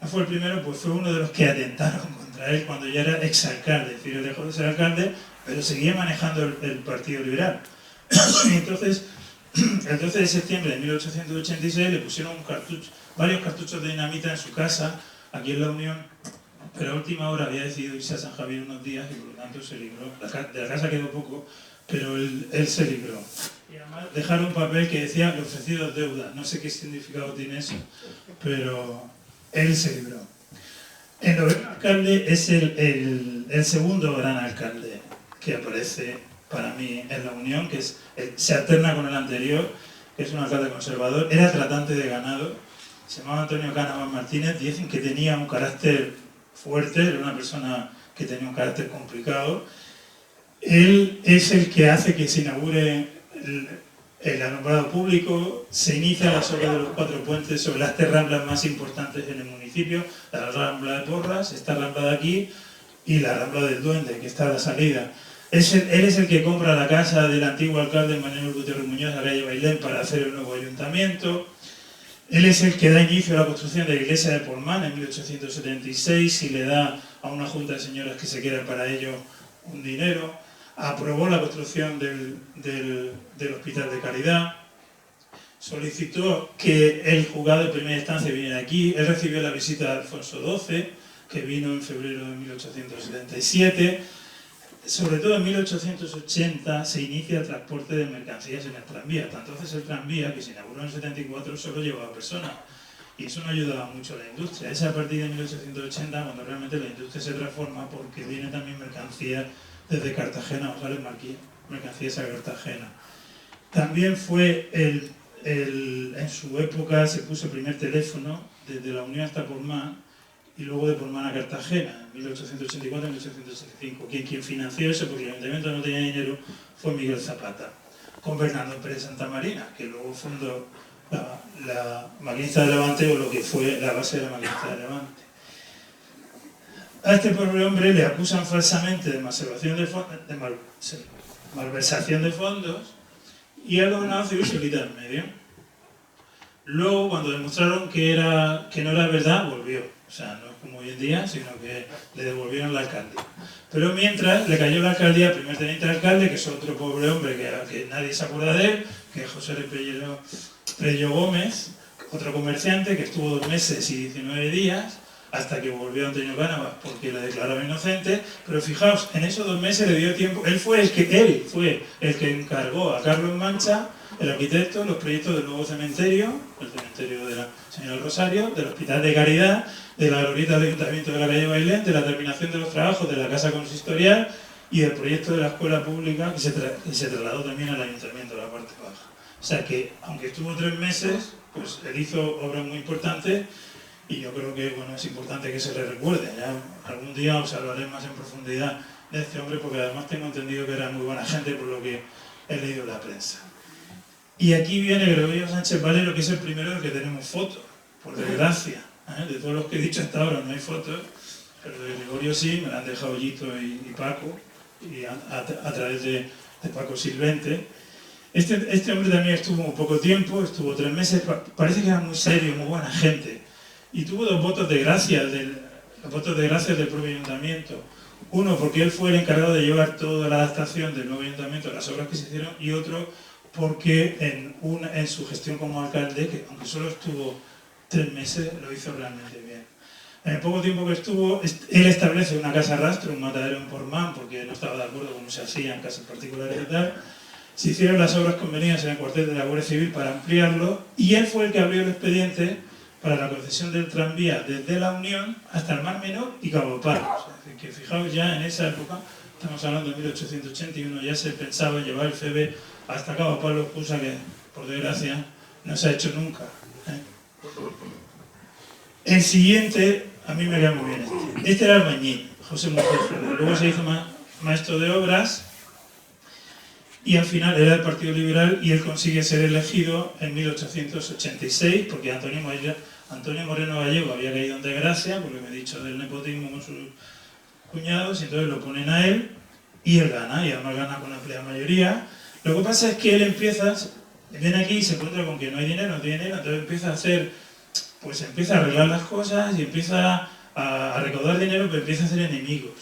no fue el primero, pues fue uno de los que atentaron contra él cuando ya era exalcalde, es decir, él dejó de ser alcalde, pero seguía manejando el Partido Liberal. Y entonces, el 12 de septiembre de 1886 le pusieron varios cartuchos de dinamita en su casa, aquí en La Unión, pero a última hora había decidido irse a San Javier unos días y por lo tanto se libró. De la casa quedó poco, pero él se libró. Y además dejaron un papel que decía "le ofrecido deuda". No sé qué significado tiene eso, pero él se libró. El noveno alcalde es el segundo gran alcalde que aparece para mí en La Unión, que se alterna con el anterior, que es un alcalde conservador. Era tratante de ganado, se llamaba Antonio Cánovas Martínez. Dicen que tenía un carácter fuerte, era una persona que tenía un carácter complicado. Él es el que hace que se inaugure el alumbrado público, se inicia las obras de los 4 puentes sobre las 3 ramblas más importantes en el municipio, la rambla de Porras, esta rambla de aquí, y la rambla del Duende, que está a la salida. Él es el que compra la casa del antiguo alcalde Manuel Gutiérrez Muñoz de la calle Bailén para hacer el nuevo ayuntamiento. Él es el que da inicio a la construcción de la iglesia de Portmán en 1876 y le da a una junta de señoras que se queda para ello un dinero. Aprobó la construcción del Hospital de Caridad. Solicitó que el juzgado de primera instancia viniera aquí. Él recibió la visita de Alfonso XII, que vino en febrero de 1877. Sobre todo en 1880 se inicia el transporte de mercancías en el tranvía. Entonces el tranvía, que se inauguró en el 74, solo llevaba personas. Y eso no ayudaba mucho a la industria. Es a partir de 1880 cuando realmente la industria se transforma, porque viene también mercancía desde Cartagena, o salen mercancías a Cartagena. También fue en su época se puso el primer teléfono desde La Unión hasta Portmán, y luego de Portmán a Cartagena, en 1884 y 1885. Quien financió eso, porque el ayuntamiento no tenía dinero, fue Miguel Zapata, con Bernardo Pérez Santamarina, que luego fundó la Maquinista de Levante, o lo que fue la base de la Maquinista de Levante. A este pobre hombre le acusan falsamente de malversación de fondos, y el gobernador civil se quita en medio. Luego, cuando demostraron que no era verdad, volvió. O sea, no es como hoy en día, sino que le devolvieron la alcaldía. Pero mientras le cayó la alcaldía al primer teniente alcalde, que es otro pobre hombre que nadie se acuerda de él, que es José Prello Gómez, otro comerciante que estuvo 2 meses y 19 días, hasta que volvió Antonio Cánovas porque le declararon inocente. Pero fijaos, en esos 2 meses le dio tiempo. Él fue el que encargó a Carlos Mancha, el arquitecto, los proyectos del nuevo cementerio, el cementerio de la Señora del Rosario, del Hospital de Caridad, de la glorieta del Ayuntamiento de la calle Bailén, de la terminación de los trabajos de la Casa Consistorial y del proyecto de la escuela pública, que se trasladó también al Ayuntamiento de la parte baja. O sea que, aunque estuvo 3 meses, pues él hizo obras muy importantes, y yo creo que es importante que se le recuerde. Ya algún día os hablaré más en profundidad de este hombre, porque además tengo entendido que era muy buena gente, por lo que he leído en la prensa. Y aquí viene Gregorio Sánchez Valero, que es el primero del que tenemos fotos, por desgracia. De todos los que he dicho hasta ahora no hay fotos, pero de Gregorio sí, me la han dejado Yito y Paco, y a través de Paco Silvente. Este hombre también estuvo un poco tiempo, estuvo 3 meses, parece que era muy serio, muy buena gente. Y tuvo 2 votos de gracia del propio ayuntamiento. Uno, porque él fue el encargado de llevar toda la adaptación del nuevo ayuntamiento a las obras que se hicieron, y otro, porque en su gestión como alcalde, que aunque solo estuvo 3 meses, lo hizo realmente bien. En el poco tiempo que estuvo, él establece una casa rastro, un matadero en Portmán, porque no estaba de acuerdo con cómo se hacían casas particulares y tal. Se hicieron las obras convenidas en el cuartel de la Guardia Civil para ampliarlo, y él fue el que abrió el expediente para la concesión del tranvía desde La Unión hasta el Mar Menor y Cabo Palo. O sea, que fijaos, ya en esa época, estamos hablando de 1881, ya se pensaba en llevar el FEBE hasta Cabo Palo, cosa que por desgracia, no se ha hecho nunca. El siguiente, a mí me queda muy bien este era albañil, José Montefiore. Luego se hizo maestro de obras y al final era del Partido Liberal y él consigue ser elegido en 1886 porque Antonio Moreno Gallego había caído en desgracia, porque me he dicho del nepotismo con sus cuñados, y entonces lo ponen a él y él gana, y además gana con amplia mayoría. Lo que pasa es que él viene aquí y se encuentra con que no hay dinero, entonces empieza a empieza a arreglar las cosas y empieza a recaudar dinero, pero empieza a hacer enemigos.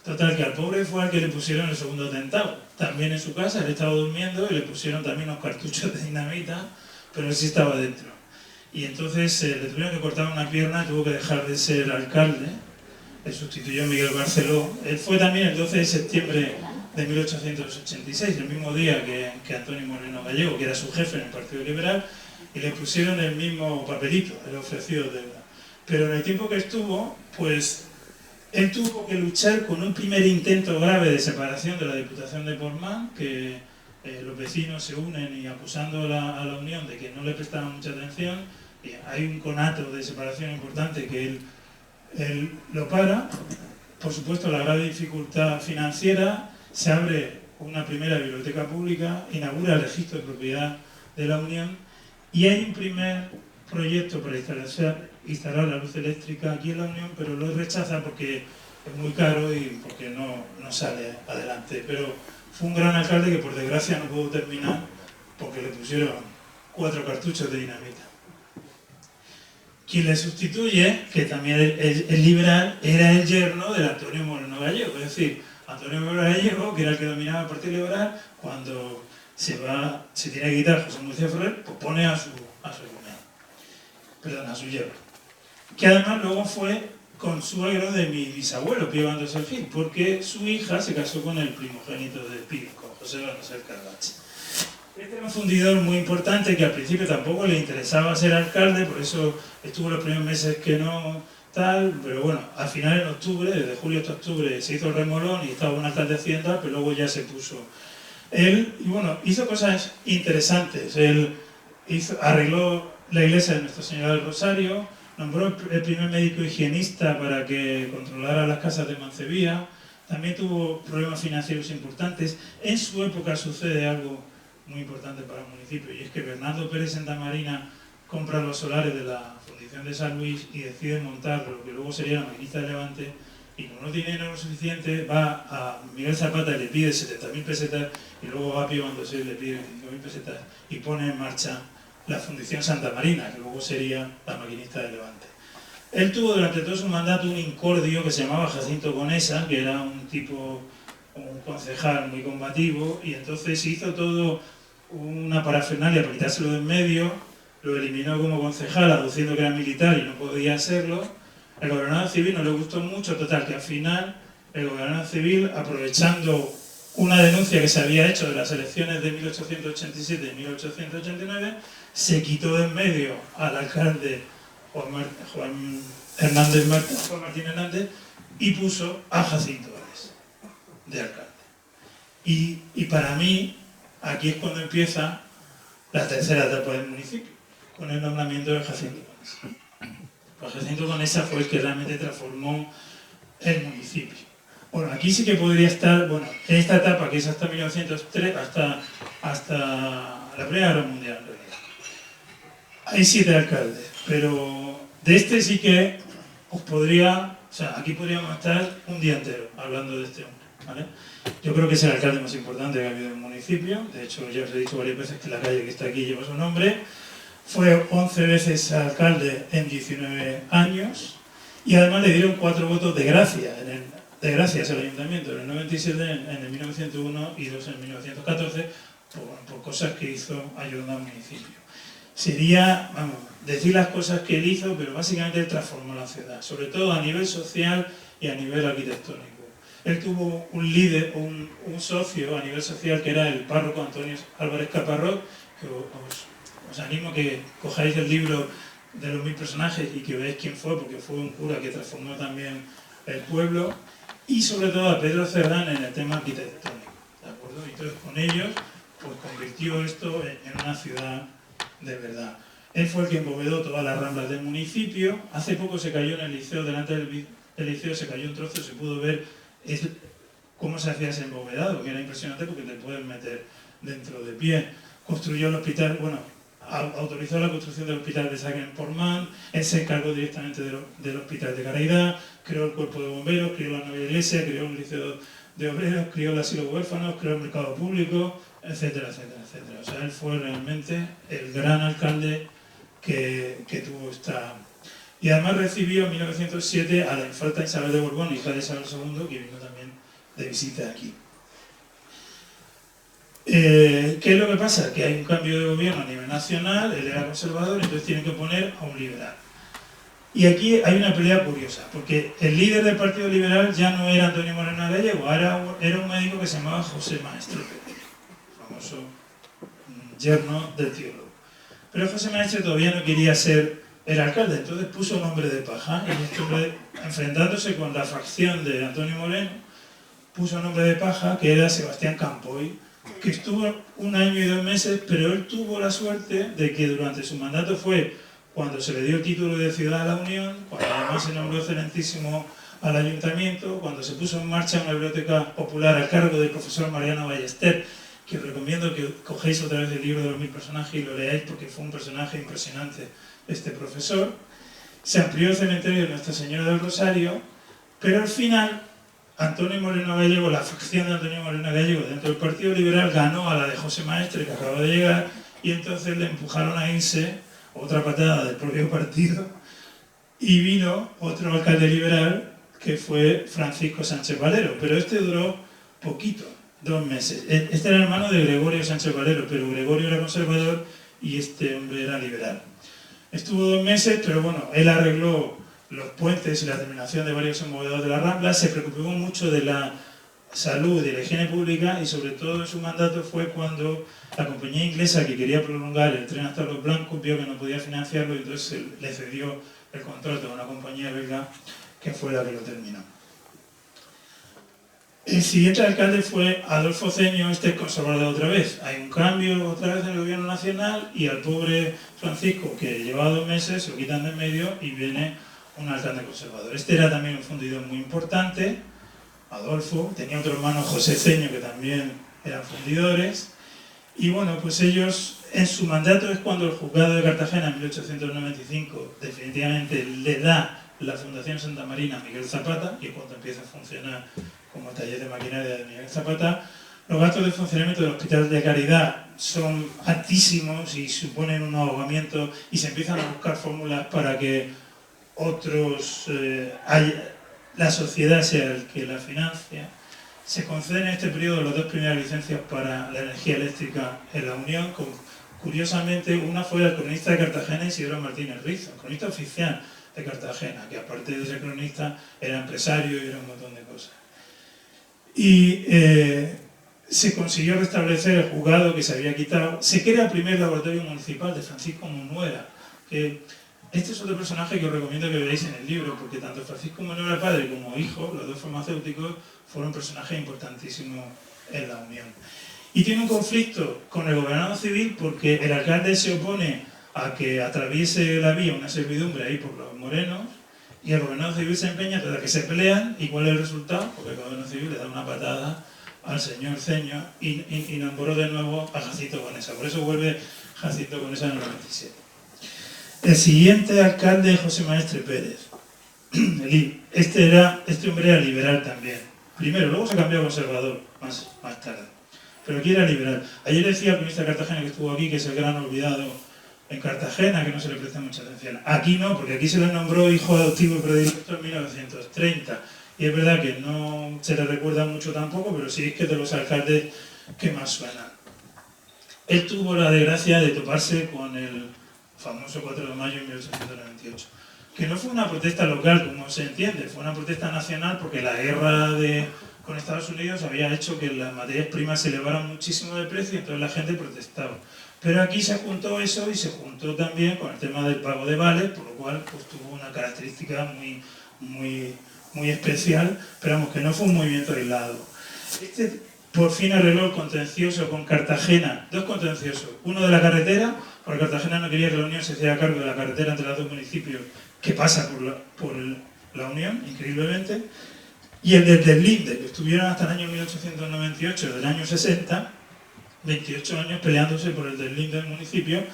Total, que al pobre fue al que le pusieron el segundo atentado. También en su casa, él estaba durmiendo y le pusieron también unos cartuchos de dinamita, pero él sí estaba dentro. Y entonces le tuvieron que cortar una pierna y tuvo que dejar de ser alcalde. Le sustituyó Miguel Barceló. Él fue también el 12 de septiembre de 1886, el mismo día que Antonio Moreno Gallego, que era su jefe en el Partido Liberal, y le pusieron el mismo papelito, el ofrecido deuda. Pero en el tiempo que estuvo, pues él tuvo que luchar con un primer intento grave de separación de la Diputación de Portmán, que los vecinos se unen y acusando a la Unión de que no le prestaban mucha atención, y hay un conato de separación importante que él lo para. Por supuesto, la grave dificultad financiera, se abre una primera biblioteca pública, inaugura el registro de propiedad de la Unión y hay un primer proyecto para instalar la luz eléctrica aquí en la Unión, pero lo rechaza porque es muy caro y porque no sale adelante. Pero fue un gran alcalde que por desgracia no pudo terminar porque le pusieron 4 cartuchos de dinamita. Quien le sustituye, que también es liberal, era el yerno del Antonio Moreno Gallego. Es decir, Antonio Moreno Gallego, que era el que dominaba el Partido Liberal, cuando se tiene que quitar José Murcia Ferrer, pues pone a su yerno. Que además luego fue consuegro de mi bisabuelo, Pío Gandós el Gil, porque su hija se casó con el primogénito de Pío, con José Balmaseda Carabache. Este era un fundidor muy importante que al principio tampoco le interesaba ser alcalde, por eso estuvo los primeros meses que no tal, pero bueno, al final en octubre, desde julio hasta octubre, se hizo el remolón y estaba un alcalde de Hacienda, pero luego ya se puso él, y bueno, hizo cosas interesantes. Él arregló la iglesia de Nuestra Señora del Rosario, nombró el primer médico higienista para que controlara las casas de Mancebía, también tuvo problemas financieros importantes. En su época sucede algo muy importante para el municipio, y es que Bernardo Pérez Santamarina compra los solares de la Fundición de San Luis y decide montar lo que luego sería la Maquinista de Levante, y como no tiene dinero suficiente va a Miguel Zapata y le pide 70.000 pesetas, y luego va a Pío Gandós y le pide 25.000 pesetas y pone en marcha la Fundición Santa Marina, que luego sería la Maquinista de Levante. Él tuvo durante todo su mandato un incordio que se llamaba Jacinto Conesa, que era un concejal muy combativo, y entonces hizo todo una parafernalia para quitárselo de en medio, lo eliminó como concejal aduciendo que era militar y no podía serlo. El gobernador civil no le gustó mucho, total, que al final el gobernador civil, aprovechando una denuncia que se había hecho de las elecciones de 1887 y 1889, se quitó de en medio al alcalde Juan Martín Hernández y puso a Jacinto Ares de alcalde. Y para mí, aquí es cuando empieza la tercera etapa del municipio, con el nombramiento de Jacinto Conesa. Pues Jacinto Conesa fue el que realmente transformó el municipio. Bueno, aquí sí que podría estar, bueno, en esta etapa que es hasta 1903, hasta la Primera Guerra Mundial en realidad. Hay 7 alcaldes, pero de este sí que os podría, o sea, aquí podríamos estar un día entero hablando de este hombre, ¿vale? Yo creo que es el alcalde más importante que ha habido en el municipio, de hecho ya os he dicho varias veces que la calle que está aquí lleva su nombre. Fue 11 veces alcalde en 19 años y además le dieron 4 votos de gracia, gracias al ayuntamiento en el 97, en el 1901 y 2 en el 1914, por cosas que hizo ayudando al municipio. Sería, vamos, decir las cosas que él hizo, pero básicamente él transformó la ciudad, sobre todo a nivel social y a nivel arquitectónico. Él tuvo un líder, un socio a nivel social que era el párroco Antonio Álvarez Caparrós, que os animo a que cojáis el libro de los 1000 personajes y que veáis quién fue, porque fue un cura que transformó también el pueblo, y sobre todo a Pedro Cerdán en el tema arquitectónico, ¿de acuerdo? Y entonces con ellos pues convirtió esto en una ciudad de verdad. Él fue el que embovedó todas las ramblas del municipio. Hace poco se cayó en el liceo, delante del liceo se cayó un trozo, se pudo ver cómo se hacía ese embovedado, que era impresionante porque te puedes meter dentro de pie. Construyó el hospital, bueno, autorizó la construcción del hospital de Sacren-Portman, él se encargó directamente del hospital de Caridad, creó el cuerpo de bomberos, creó la nueva iglesia, creó un liceo de obreros, creó el asilo de huérfanos, creó el mercado público, etcétera, etcétera, etcétera. O sea, él fue realmente el gran alcalde que tuvo esta... Y además recibió en 1907 a la infanta Isabel de Borbón, hija de Isabel II, que vino también de visita aquí. ¿Qué es lo que pasa? Que hay un cambio de gobierno a nivel nacional, él era conservador, entonces tienen que poner a un liberal. Y aquí hay una pelea curiosa, porque el líder del Partido Liberal ya no era Antonio Moreno Gallego, era un médico que se llamaba José Maestre Pérez, famoso yerno del teólogo. Pero José Maestre todavía no quería ser el alcalde, entonces puso un hombre de paja, y este hombre, enfrentándose con la facción de Antonio Moreno, puso un hombre de paja que era Sebastián Campoy, que estuvo 1 año y 2 meses, pero él tuvo la suerte de que durante su mandato fue cuando se le dio el título de Ciudad a la Unión, cuando además se nombró excelentísimo al ayuntamiento, cuando se puso en marcha una biblioteca popular a cargo del profesor Mariano Ballester, que os recomiendo que cogéis otra vez el libro de los 1000 personajes y lo leáis porque fue un personaje impresionante este profesor. Se amplió el cementerio de Nuestra Señora del Rosario, pero al final Antonio Moreno Gallego, la facción de Antonio Moreno Gallego dentro del Partido Liberal ganó a la de José Maestre, que acaba de llegar, y entonces le empujaron a irse, otra patada del propio partido, y vino otro alcalde liberal que fue Francisco Sánchez Valero, pero este duró poquito, 2 meses. Este era hermano de Gregorio Sánchez Valero, pero Gregorio era conservador y este hombre era liberal. Estuvo 2 meses, pero bueno, él arregló los puentes y la terminación de varios embovedados de la Rambla, se preocupó mucho de la salud y de la higiene pública y sobre todo en su mandato fue cuando la compañía inglesa que quería prolongar el tren hasta Los Blancos vio que no podía financiarlo y entonces le cedió el contrato a una compañía belga que fue la que lo terminó. El siguiente alcalde fue Adolfo Ceño, este conservador otra vez. Hay un cambio otra vez en el gobierno nacional y al pobre Francisco, que llevaba 2 meses, se lo quitan de en medio y viene un alcalde conservador. Este era también un fundidor muy importante, Adolfo, tenía otro hermano José Ceño que también eran fundidores y bueno, pues ellos en su mandato es cuando el juzgado de Cartagena en 1895 definitivamente le da la Fundación Santa Marina a Miguel Zapata y es cuando empieza a funcionar como taller de maquinaria de Miguel Zapata. Los gastos de funcionamiento del Hospital de Caridad son altísimos y suponen un ahogamiento y se empiezan a buscar fórmulas para que la sociedad sea el que la financia. Se conceden en este periodo las 2 primeras licencias para la energía eléctrica en la Unión. Curiosamente, una fue el cronista de Cartagena, Isidro Martínez Rizo, el cronista oficial de Cartagena, que aparte de ser cronista era empresario y era un montón de cosas. Y se consiguió restablecer el juzgado que se había quitado. Se crea el primer laboratorio municipal de Francisco Munuera, que este es otro personaje que os recomiendo que veáis en el libro, porque tanto Francisco Munuera padre como hijo, los 2 farmacéuticos, fueron personajes importantísimos en la Unión. Y tiene un conflicto con el gobernador civil porque el alcalde se opone a que atraviese la vía una servidumbre ahí por los morenos y el gobernador civil se empeña hasta que se pelean. ¿Y cuál es el resultado? Porque el gobernador civil le da una patada al señor Ceño y nombró de nuevo a Jacinto Conesa. Por eso vuelve Jacinto Conesa en el 97. El siguiente alcalde es José Maestre Pérez. Este hombre era liberal también. Primero, luego se cambió a conservador más tarde. Pero aquí era liberal. Ayer decía el cronista de Cartagena que estuvo aquí, que es el gran olvidado en Cartagena, que no se le presta mucha atención. Aquí no, porque aquí se le nombró hijo adoptivo y predilecto en 1930. Y es verdad que no se le recuerda mucho tampoco, pero sí es que es de los alcaldes que más suenan. Él tuvo la desgracia de toparse con el famoso 4 de mayo de 1898, que no fue una protesta local, como se entiende, fue una protesta nacional porque la guerra con Estados Unidos había hecho que las materias primas se elevaran muchísimo de precio y entonces la gente protestaba. Pero aquí se juntó eso y se juntó también con el tema del pago de vales, por lo cual pues, tuvo una característica muy especial, pero vamos, que no fue un movimiento aislado. por fin arregló el contencioso con Cartagena, dos contenciosos, uno de la carretera, porque Cartagena no quería que la Unión se hiciera cargo de la carretera entre los dos municipios que pasa por la Unión, increíblemente, y el del deslinde, que estuvieron hasta el año 1898, del año 60, 28 años peleándose por el deslinde del municipio,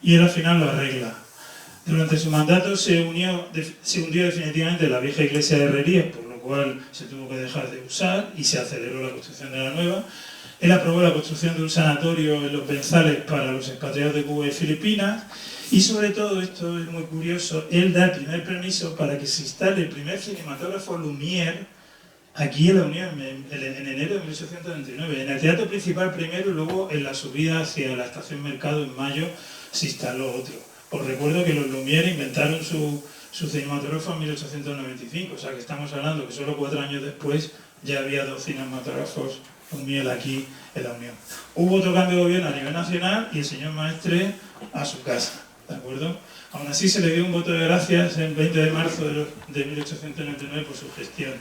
y él al final lo arregla. Durante su mandato se hundió definitivamente la vieja iglesia de Herrerías, por lo cual se tuvo que dejar de usar y se aceleró la construcción de la nueva. Él aprobó la construcción de un sanatorio en los Benzales para los expatriados de Cuba y Filipinas, y sobre todo, esto es muy curioso, él da el primer permiso para que se instale el primer cinematógrafo Lumière aquí en la Unión, en enero de 1829, en el teatro principal primero y luego en la subida hacia la estación Mercado en mayo se instaló otro. Os recuerdo que los Lumière inventaron su cinematógrafo en 1895, o sea que estamos hablando que solo 4 años después ya había 2 cinematógrafos Lumière aquí en la Unión. Hubo otro cambio de gobierno a nivel nacional y el señor Maestre a su casa, ¿de acuerdo? Aún así se le dio un voto de gracias el 20 de marzo de 1899 por su gestión.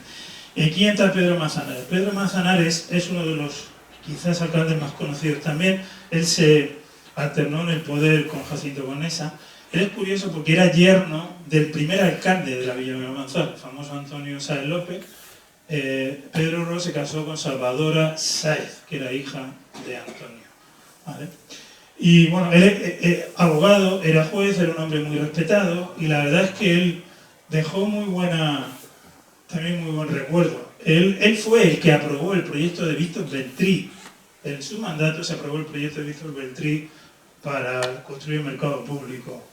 Y aquí entra Pedro Manzanares. Pedro Manzanares es uno de los quizás alcaldes más conocidos también. Él se alternó en el poder con Jacinto Conesa. Él es curioso porque era yerno del primer alcalde de la Villa de Almanzar, el famoso Antonio Sáez López. Pedro Ros se casó con Salvadora Sáez, que era hija de Antonio, ¿vale? Y bueno, él es abogado, era juez, era un hombre muy respetado, y la verdad es que él dejó también muy buen recuerdo. Él fue el que aprobó el proyecto de Víctor Beltrí. En su mandato se aprobó el proyecto de Víctor Beltrí para construir un mercado público.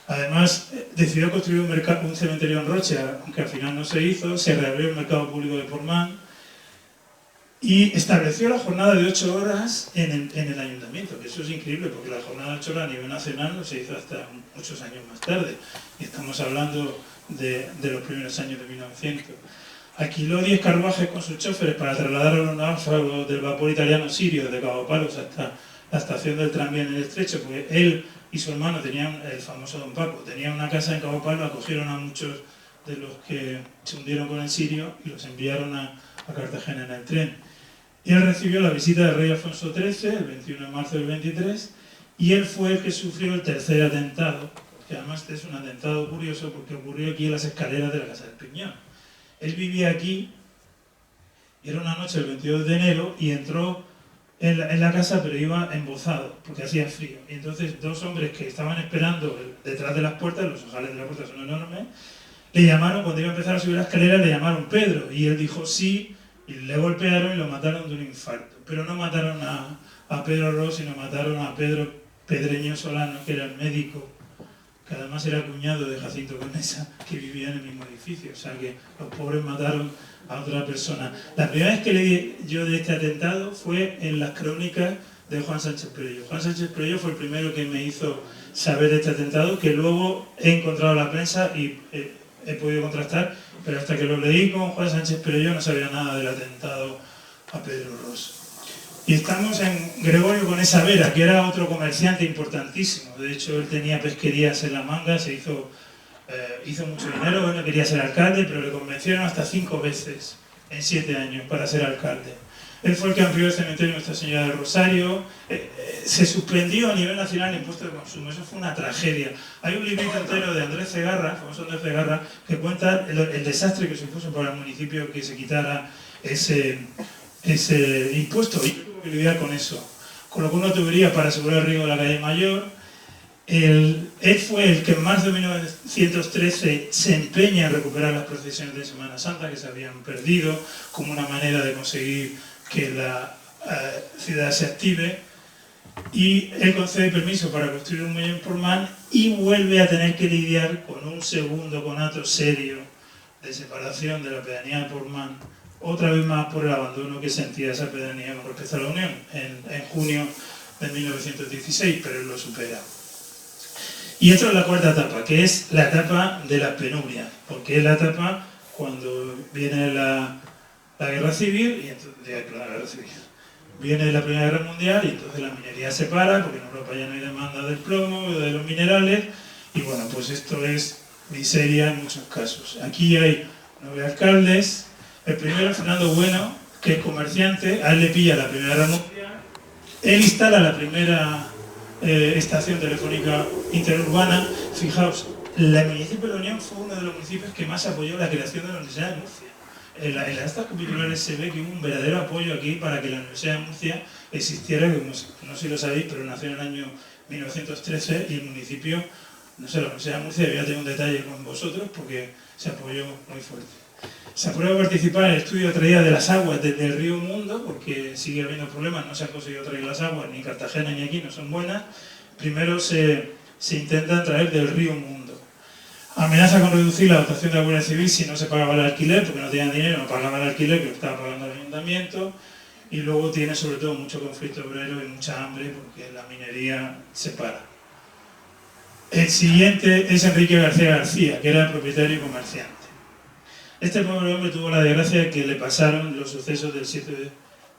Además, decidió construir un cementerio en Rocha, aunque al final no se hizo, se reabrió el mercado público de Portmán y estableció la jornada de 8 horas en el ayuntamiento, que eso es increíble porque la jornada de 8 horas a nivel nacional no se hizo hasta muchos años más tarde. Y estamos hablando de los primeros años de 1900. Alquiló 10 carruajes con sus choferes para trasladar a los náufragos del vapor italiano Sirio desde Cabo Palos hasta la estación del tranvía en el Estrecho, porque él y su hermano tenían, el famoso Don Paco, tenían una casa en Cabo Palos, acogieron a muchos de los que se hundieron con el Sirio y los enviaron a Cartagena en el tren. Y él recibió la visita del rey Alfonso XIII, el 21 de marzo del 23, y él fue el que sufrió el tercer atentado, que además es un atentado curioso porque ocurrió aquí en las escaleras de la Casa del Piñón. Él vivía aquí, y era una noche del 22 de enero, y entró en la casa, pero iba embozado, porque hacía frío. Y entonces 2 hombres que estaban esperando detrás de las puertas, los ojales de la puerta son enormes, le llamaron, cuando iba a empezar a subir la escalera, le llamaron Pedro, y él dijo sí, y le golpearon y lo mataron de un infarto. Pero no mataron a Pedro Ros, sino mataron a Pedro Pedreño Solano, que era el médico, que además era cuñado de Jacinto Conesa, que vivía en el mismo edificio. O sea que los pobres mataron a otra persona. La primera vez que leí yo de este atentado fue en las crónicas de Juan Sánchez Perello. Juan Sánchez Perello fue el primero que me hizo saber de este atentado, que luego he encontrado en la prensa y he podido contrastar, pero hasta que lo leí con Juan Sánchez Perello no sabía nada del atentado a Pedro Ros. Y estamos en Gregorio Conesa Vera, que era otro comerciante importantísimo. De hecho, él tenía pesquerías en La Manga, hizo mucho dinero, bueno, quería ser alcalde, pero le convencieron hasta 5 veces en 7 años para ser alcalde. Él fue el que amplió el cementerio de Nuestra Señora del Rosario. Se suspendió a nivel nacional el impuesto de consumo, eso fue una tragedia. Hay un librito entero de Andrés Cegarra, famoso Andrés Cegarra, que cuenta el desastre que supuso para el municipio que se quitara ese impuesto, y tuvo que lidiar con eso. Colocó una tubería para asegurar el riego de la calle Mayor. Él fue el que en marzo de 1913 se empeña en recuperar las procesiones de Semana Santa que se habían perdido, como una manera de conseguir que la ciudad se active, y él concede permiso para construir un muelle en Portmán y vuelve a tener que lidiar con un segundo conato serio de separación de la pedanía de Portmán, otra vez más por el abandono que sentía esa pedanía con respecto a la Unión en junio de 1916, pero él lo supera. Y esto es la cuarta etapa, que es la etapa de las penurias, porque es la etapa cuando viene la guerra civil, y entonces, viene la Primera Guerra Mundial, y entonces la minería se para, porque en Europa ya no hay demanda del plomo, de los minerales, y bueno, pues esto es miseria en muchos casos. Aquí hay 9 alcaldes. El primero, Fernando Bueno, que es comerciante, a él le pilla la primera guerra mundial, él instala la primera estación telefónica interurbana. Fijaos, el municipio de La Unión fue uno de los municipios que más apoyó la creación de la Universidad de Murcia. En las actas capitulares se ve que hubo un verdadero apoyo aquí para que la Universidad de Murcia existiera, que no sé si lo sabéis, pero nació en el año 1913 y el municipio, no sé, la Universidad de Murcia debía tener un detalle con vosotros porque se apoyó muy fuerte. Se aprueba participar en el estudio de traída de las aguas desde el río Mundo, porque sigue habiendo problemas, no se han conseguido traer las aguas, ni Cartagena ni aquí no son buenas. Primero se intentan traer del río Mundo. Amenaza con reducir la dotación de la Guardia Civil si no se pagaba el alquiler, porque no tenían dinero, no pagaban el alquiler que lo estaba pagando el ayuntamiento. Y luego tiene sobre todo mucho conflicto obrero y mucha hambre, porque la minería se para. El siguiente es Enrique García García, que era el propietario y comerciante. Este pobre hombre tuvo la desgracia de que le pasaron los sucesos del 7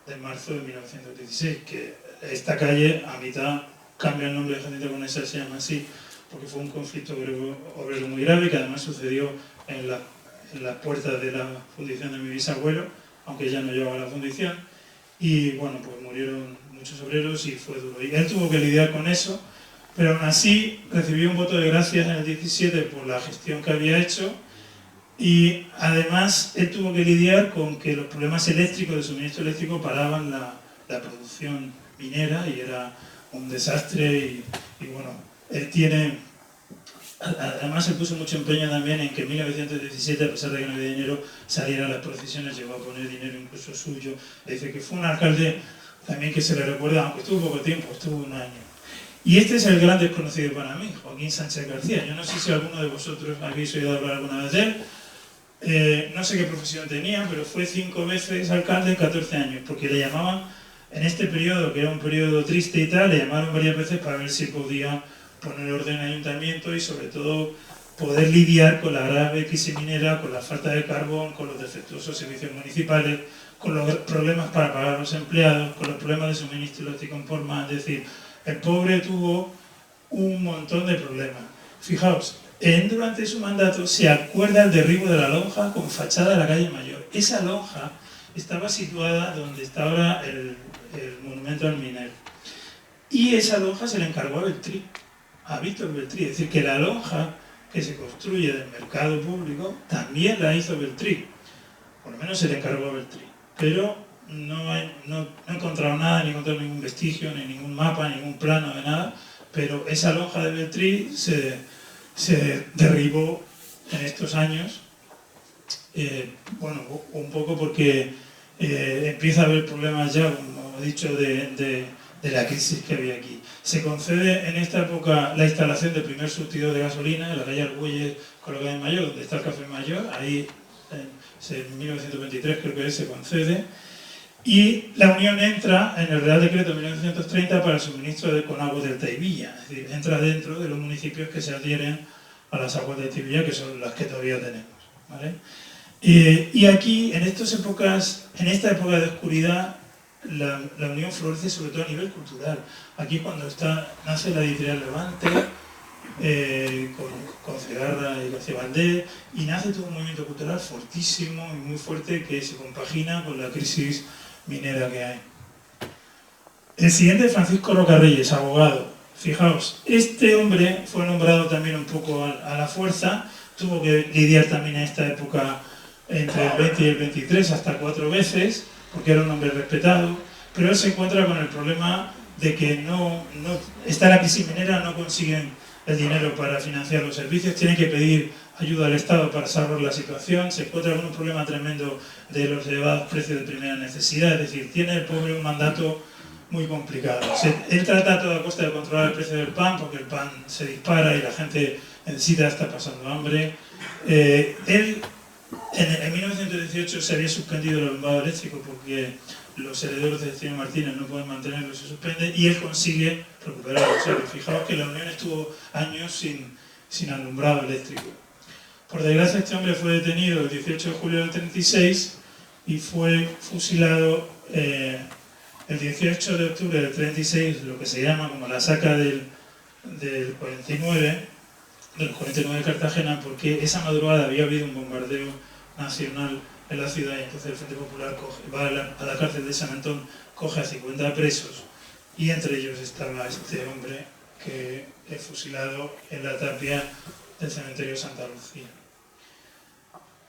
de marzo de 1916, que esta calle a mitad cambia el nombre de Jacinto Conesa, se llama así, porque fue un conflicto obrero muy grave que además sucedió en las puertas de la fundición de mi bisabuelo, aunque ya no llevaba la fundición, y bueno, pues murieron muchos obreros y fue duro. Y él tuvo que lidiar con eso, pero aún así recibió un voto de gracias en el 17 por la gestión que había hecho. Y además él tuvo que lidiar con que los problemas eléctricos, de suministro eléctrico, paraban la producción minera y era un desastre. Y bueno, él tiene... Además él puso mucho empeño también en que en 1917, a pesar de que no había dinero, saliera a las procesiones, llegó a poner dinero incluso suyo. Dice que fue un alcalde también que se le recuerda, aunque estuvo poco tiempo, estuvo un año. Y este es el gran desconocido para mí, Joaquín Sánchez García. Yo no sé si alguno de vosotros habéis oído hablar alguna vez de él. No sé qué profesión tenía, pero fue 5 veces alcalde en 14 años, porque le llamaban, en este periodo, que era un periodo triste y tal, le llamaron varias veces para ver si podía poner orden en el ayuntamiento y sobre todo poder lidiar con la grave crisis minera, con la falta de carbón, con los defectuosos servicios municipales, con los problemas para pagar a los empleados, con los problemas de suministro eléctrico en forma. Es decir, el pobre tuvo un montón de problemas. Fijaos, durante su mandato se acuerda el derribo de la lonja con fachada de la calle Mayor. Esa lonja estaba situada donde está ahora el monumento al minero. Y esa lonja se le encargó a Beltrí, a Víctor Beltrí. Es decir, que la lonja que se construye del mercado público también la hizo Beltrí. Por lo menos se le encargó a Beltrí. Pero no he encontrado nada, ni he encontrado ningún vestigio, ni ningún mapa, ni ningún plano de nada. Pero esa lonja de Beltrí se derribó en estos años, bueno, un poco porque empieza a haber problemas ya, como he dicho, de la crisis que había aquí. Se concede en esta época la instalación del primer surtidor de gasolina en la calle Argüelles con la calle Mayor, donde está el Café Mayor, ahí en 1923 creo que se concede. Y la Unión entra en el Real Decreto de 1930 para el suministro con aguas del Taivilla, es decir, entra dentro de los municipios que se adhieren a las aguas del Taivilla, que son las que todavía tenemos, ¿vale? Y aquí, en esta época de oscuridad, la Unión florece sobre todo a nivel cultural. Aquí cuando nace la editorial Levante, con Cegarra y García Valdés, y nace todo un movimiento cultural fortísimo y muy fuerte que se compagina con la crisis minera que hay. El siguiente es Francisco Rocarreyes, abogado. Fijaos, este hombre fue nombrado también un poco a la fuerza, tuvo que lidiar también en esta época entre el 20 y el 23 hasta 4 veces, porque era un hombre respetado, pero él se encuentra con el problema de que no está la crisis minera, no consiguen el dinero para financiar los servicios, tienen que pedir ayuda al Estado para salvar la situación, se encuentra con un problema tremendo de los elevados precios de primera necesidad, es decir, tiene el pobre un mandato muy complicado. Él trata a toda costa de controlar el precio del pan, porque el pan se dispara y la gente necesita, está pasando hambre. Él, en 1918 se había suspendido el alumbrado eléctrico porque los herederos de Cecilio Martínez no pueden mantenerlo, se suspende, y él consigue recuperarlo. O sea, fijaos que la Unión estuvo años sin alumbrado eléctrico. Por desgracia, este hombre fue detenido el 18 de julio del 36 y fue fusilado el 18 de octubre del 36, lo que se llama como la saca del 49, de los 49 de Cartagena, porque esa madrugada había habido un bombardeo nacional en la ciudad, y entonces el Frente Popular va a la cárcel de San Antón, coge a 50 presos, y entre ellos estaba este hombre que es fusilado en la tapia del cementerio Santa Lucía.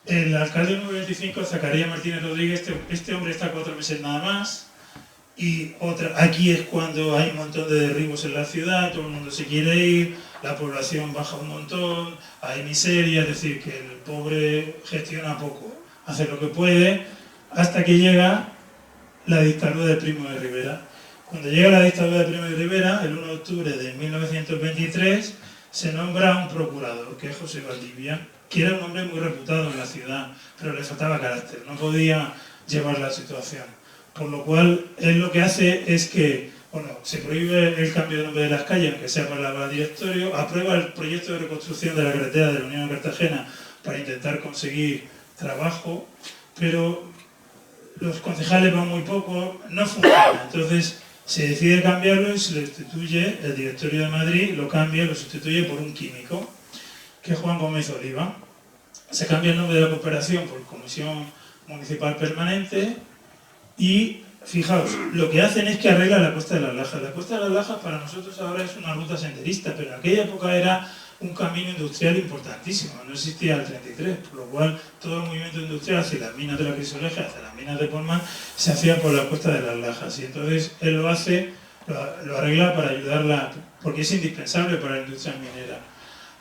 El alcalde número 25, Zacarías Martínez Rodríguez, este hombre está 4 meses nada más, y aquí es cuando hay un montón de derribos en la ciudad, todo el mundo se quiere ir, la población baja un montón, hay miseria, es decir, que el pobre gestiona poco, hace lo que puede, hasta que llega la dictadura de Primo de Rivera. Cuando llega la dictadura de Primo de Rivera, el 1 de octubre de 1923, se nombra un procurador, que es José Valdivia, que era un hombre muy reputado en la ciudad, pero le faltaba carácter, no podía llevar la situación. Por lo cual, él lo que hace es que, bueno, se prohíbe el cambio de nombre de las calles, aunque sea para el directorio, aprueba el proyecto de reconstrucción de la carretera de la Unión de Cartagena para intentar conseguir trabajo, pero los concejales van muy poco, no funciona. Entonces se decide cambiarlo y se le sustituye, el directorio de Madrid lo cambia y lo sustituye por un químico, que es Juan Gómez Oliva. Se cambia el nombre de la cooperación por Comisión Municipal Permanente y, fijaos, lo que hacen es que arreglan la Cuesta de las Lajas. La Cuesta de las Lajas para nosotros ahora es una ruta senderista, pero en aquella época era un camino industrial importantísimo, no existía el 33, por lo cual todo el movimiento industrial hacia las minas de la Crisoleja, hacia las minas de Portmán, se hacía por la Cuesta de las Lajas, y entonces él lo hace, lo arregla para ayudarla, porque es indispensable para la industria minera.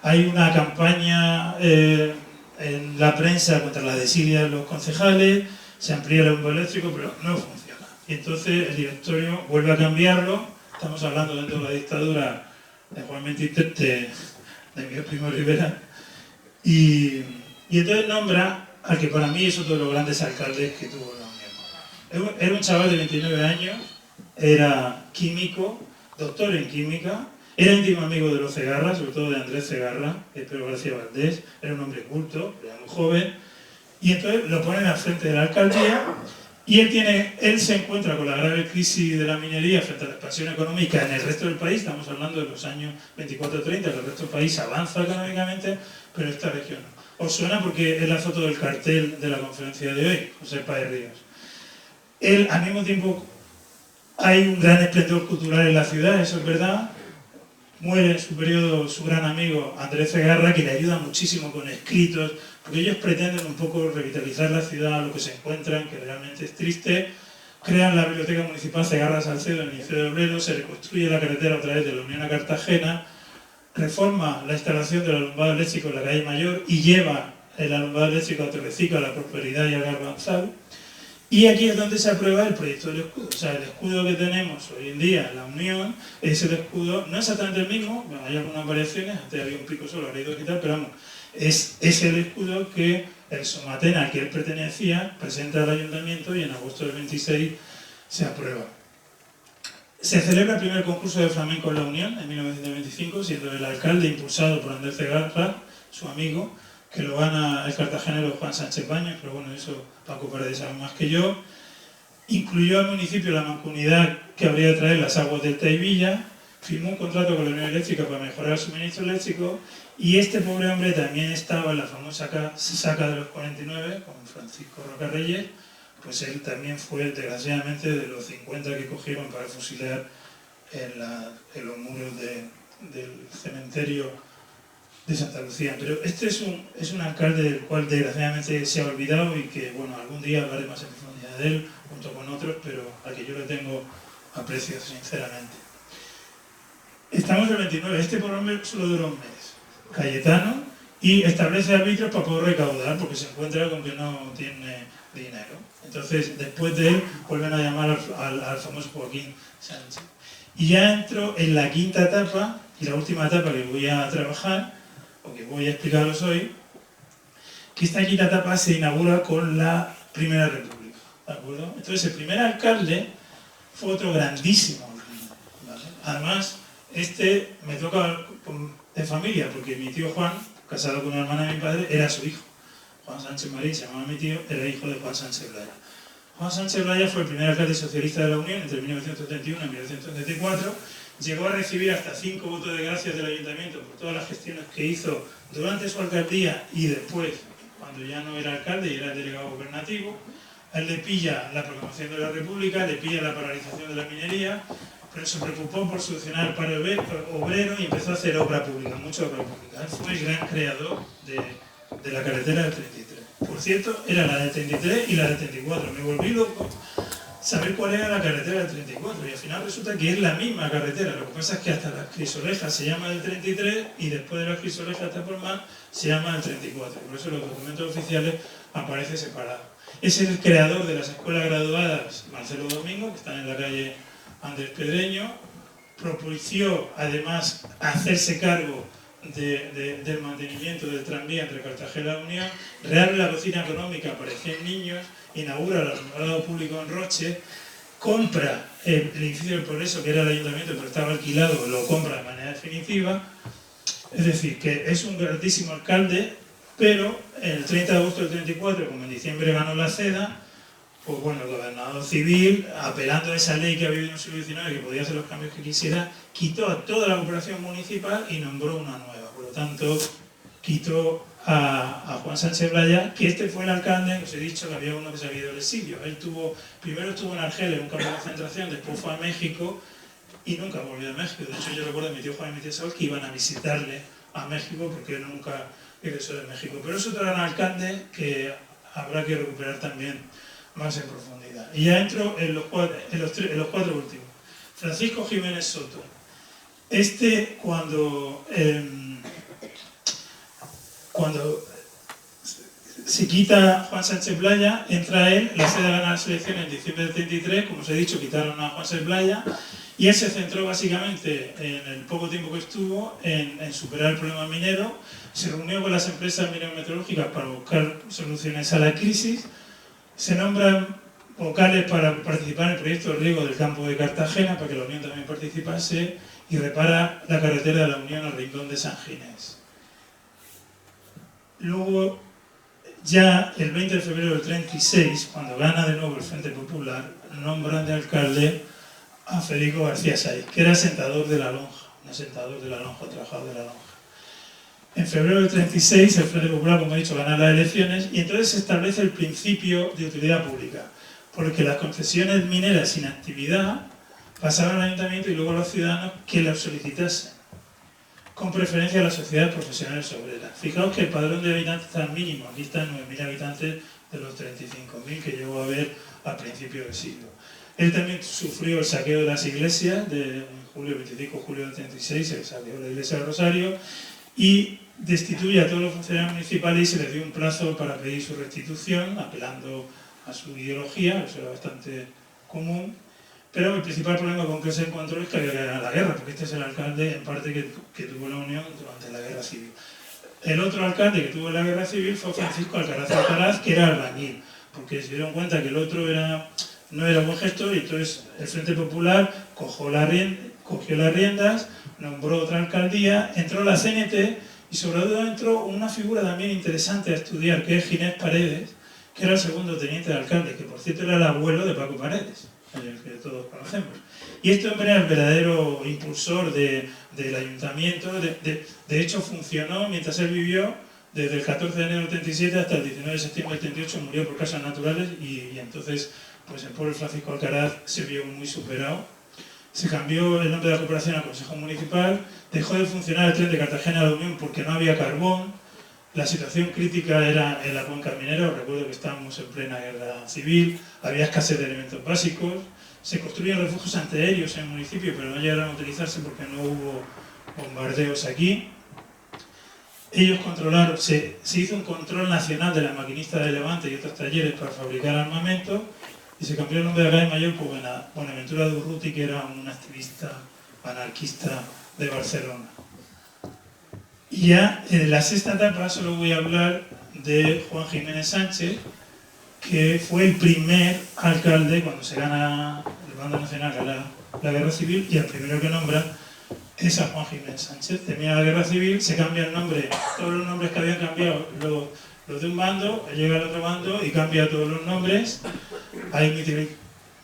Hay una campaña en la prensa contra la desidia de los concejales, se amplía el bombo eléctrico, pero no funciona. Y entonces el directorio vuelve a cambiarlo, estamos hablando dentro de la dictadura de Juan XXIII, de Miguel Primo de Rivera, y entonces nombra al que para mí es otro de los grandes alcaldes que tuvo la Unión. Era un chaval de 29 años, era químico, doctor en química, era íntimo amigo de los Segarra, sobre todo de Andrés Segarra, de Pedro García Valdés, era un hombre culto, era muy joven, y entonces lo ponen al frente de la alcaldía, y él se encuentra con la grave crisis de la minería frente a la expansión económica en el resto del país, estamos hablando de los años 24-30, que el resto del país avanza económicamente, pero esta región no. Os suena porque es la foto del cartel de la conferencia de hoy, José Páez Ríos. Él, al mismo tiempo, hay un gran esplendor cultural en la ciudad, eso es verdad. Muere en su periodo su gran amigo Andrés Segarra, que le ayuda muchísimo con escritos, porque ellos pretenden un poco revitalizar la ciudad, lo que se encuentran, que realmente es triste. Crean la Biblioteca Municipal Segarra Salcedo en el inicio de Obrero, se reconstruye la carretera a través de la Unión a Cartagena, reforma la instalación del alumbrado eléctrico en la calle Mayor y lleva el alumbrado eléctrico a Torrecica, a la Prosperidad y a Garbanzal. Y aquí es donde se aprueba el proyecto del escudo. O sea, el escudo que tenemos hoy en día en la Unión es el escudo, no exactamente el mismo, bueno, hay algunas variaciones, antes había un pico solo, ahora hay dos y tal, pero vamos, es el escudo que el Somatena al que él pertenecía presenta al ayuntamiento y en agosto del 26 se aprueba. Se celebra el primer concurso de flamenco en la Unión en 1925, siendo el alcalde impulsado por Andrés Segarra, su amigo, que lo gana el cartagenero Juan Sánchez Baños, pero bueno, eso Paco Paredes sabe más que yo. Incluyó al municipio la mancomunidad que habría de traer las aguas del Taivilla, firmó un contrato con la Unión Eléctrica para mejorar el suministro eléctrico, y este pobre hombre también estaba en la famosa saca de los 49, con Francisco Roca Reyes, pues él también fue, desgraciadamente, de los 50 que cogieron para fusilar en los muros del cementerio de Santa Lucía. Pero este es un alcalde del cual desgraciadamente se ha olvidado y que, bueno, algún día hablaré más en profundidad de él, junto con otros, pero al que yo le tengo aprecio sinceramente. Estamos en el 29, este por hombre solo duró un mes, Cayetano, y establece árbitros para poder recaudar, porque se encuentra con que no tiene dinero. Entonces, después de él, vuelven a llamar al famoso Joaquín Sánchez. Y ya entro en la quinta etapa, y la última etapa que voy a trabajar, o que voy a explicaros hoy, que esta quinta etapa se inaugura con la Primera República, ¿de acuerdo? Entonces, el primer alcalde fue otro grandísimo, ¿vale? Además, este me toca de familia, porque mi tío Juan, casado con una hermana de mi padre, era su hijo. Juan Sánchez Marín, se llamaba mi tío, era hijo de Juan Sánchez Blaya. Juan Sánchez Blaya fue el primer alcalde socialista de la Unión entre 1971 y 1974. Llegó a recibir hasta 5 votos de gracias del ayuntamiento por todas las gestiones que hizo durante su alcaldía y después cuando ya no era alcalde y era el delegado gubernativo. A él le pilla la proclamación de la República, le pilla la paralización de la minería, pero se preocupó por solucionar el paro obrero y empezó a hacer obra pública, mucha obra pública. Él fue el gran creador de la carretera del 33. Por cierto, era la del 33 y la del 34. Me volví loco saber cuál era la carretera del 34 y al final resulta que es la misma carretera. Lo que pasa es que hasta las Crisolejas se llama del 33 y después de las Crisolejas hasta por más se llama del 34. Por eso los documentos oficiales aparece separado. Es el creador de las escuelas graduadas Marcelo Domingo, que están en la calle Andrés Pedreño. Propició además hacerse cargo del mantenimiento del tranvía entre Cartagena y la Unión, reabre la cocina económica para 100 niños, inaugura el alumbrado público en Roche, compra el edificio del Progreso, que era el ayuntamiento pero estaba alquilado, lo compra de manera definitiva. Es decir, que es un grandísimo alcalde, pero el 30 de agosto del 34, como en diciembre ganó la CEDA, pues bueno, el gobernador civil, apelando a esa ley que había en el siglo XIX, que podía hacer los cambios que quisiera, quitó a toda la corporación municipal y nombró una nueva. Por lo tanto, quitó a Juan Sánchez Blaya, que este fue el alcalde, os he dicho que había uno que se había ido al exilio. Él primero estuvo en Argelia, en un campo de concentración, después fue a México y nunca volvió a México. De hecho, yo recuerdo a mi tío Juan y mi tía Saúl que iban a visitarle a México porque él nunca regresó de México. Pero es otro gran alcalde que habrá que recuperar también más en profundidad. Y ya entro en los cuatro últimos. Francisco Jiménez Soto. Cuando se quita Juan Sánchez Blaya, entra él, la CEDA gana las elecciones en diciembre del 33, como os he dicho, quitaron a Juan Sánchez Blaya, y él se centró básicamente, en el poco tiempo que estuvo, en superar el problema minero. Se reunió con las empresas minero-metalúrgicas para buscar soluciones a la crisis. Se nombran vocales para participar en el proyecto de riego del campo de Cartagena, para que la Unión también participase, y repara la carretera de la Unión al Rincón de San Ginés. Luego, ya el 20 de febrero del 36, cuando gana de nuevo el Frente Popular, nombran de alcalde a Federico García Sáiz, que era sentador de la lonja, un sentador de la lonja, trabajador de la lonja. En febrero del 36, el Frente Popular, como he dicho, gana las elecciones y entonces se establece el principio de utilidad pública, porque las concesiones mineras sin actividad pasaban al ayuntamiento y luego a los ciudadanos que las solicitasen, con preferencia a las sociedades profesionales obreras. Fijaos que el padrón de habitantes está mínimo, aquí están 9.000 habitantes de los 35.000 que llegó a haber al principio del siglo. Él también sufrió el saqueo de las iglesias, de 25 de julio del 36, el saqueo de la iglesia del Rosario, y destituye a todos los funcionarios municipales y se les dio un plazo para pedir su restitución, apelando a su ideología, eso era bastante común. Pero el principal problema con que se encontró es que había que ganar la guerra, porque este es el alcalde en parte que tuvo la Unión durante la Guerra Civil. El otro alcalde que tuvo la Guerra Civil fue Francisco Alcaraz Alcaraz, que era albañil, porque se dieron cuenta que el otro no era buen gestor y entonces el Frente Popular cogió las riendas, nombró otra alcaldía, entró la CNT y sobre todo entró una figura también interesante a estudiar, que es Ginés Paredes, que era el segundo teniente de alcalde, que por cierto era el abuelo de Paco Paredes, el que todos conocemos. Y este hombre era el verdadero impulsor del ayuntamiento, de hecho funcionó mientras él vivió, desde el 14 de enero del 37 hasta el 19 de septiembre del 38, murió por causas naturales y entonces pues el pobre Francisco Alcaraz se vio muy superado. Se cambió el nombre de la corporación al Consejo Municipal, dejó de funcionar el tren de Cartagena a la Unión porque no había carbón, la situación crítica era en la cuenca minera, os recuerdo que estábamos en plena guerra civil, había escasez de elementos básicos, se construían refugios antiaéreos en el municipio pero no llegaron a utilizarse porque no hubo bombardeos aquí. Ellos controlaron, se hizo un control nacional de la maquinista de Levante y otros talleres para fabricar armamento, y se cambió el nombre de la calle mayor por Buenaventura de Urruti, que era un activista anarquista de Barcelona. Y ya en la sexta etapa solo voy a hablar de Juan Jiménez Sánchez, que fue el primer alcalde cuando se gana el bando nacional, gana la guerra civil, y el primero que nombra es a Juan Jiménez Sánchez. Termina la guerra civil, se cambia el nombre, todos los nombres que habían cambiado los de un bando, llega al otro bando y cambia todos los nombres. Hay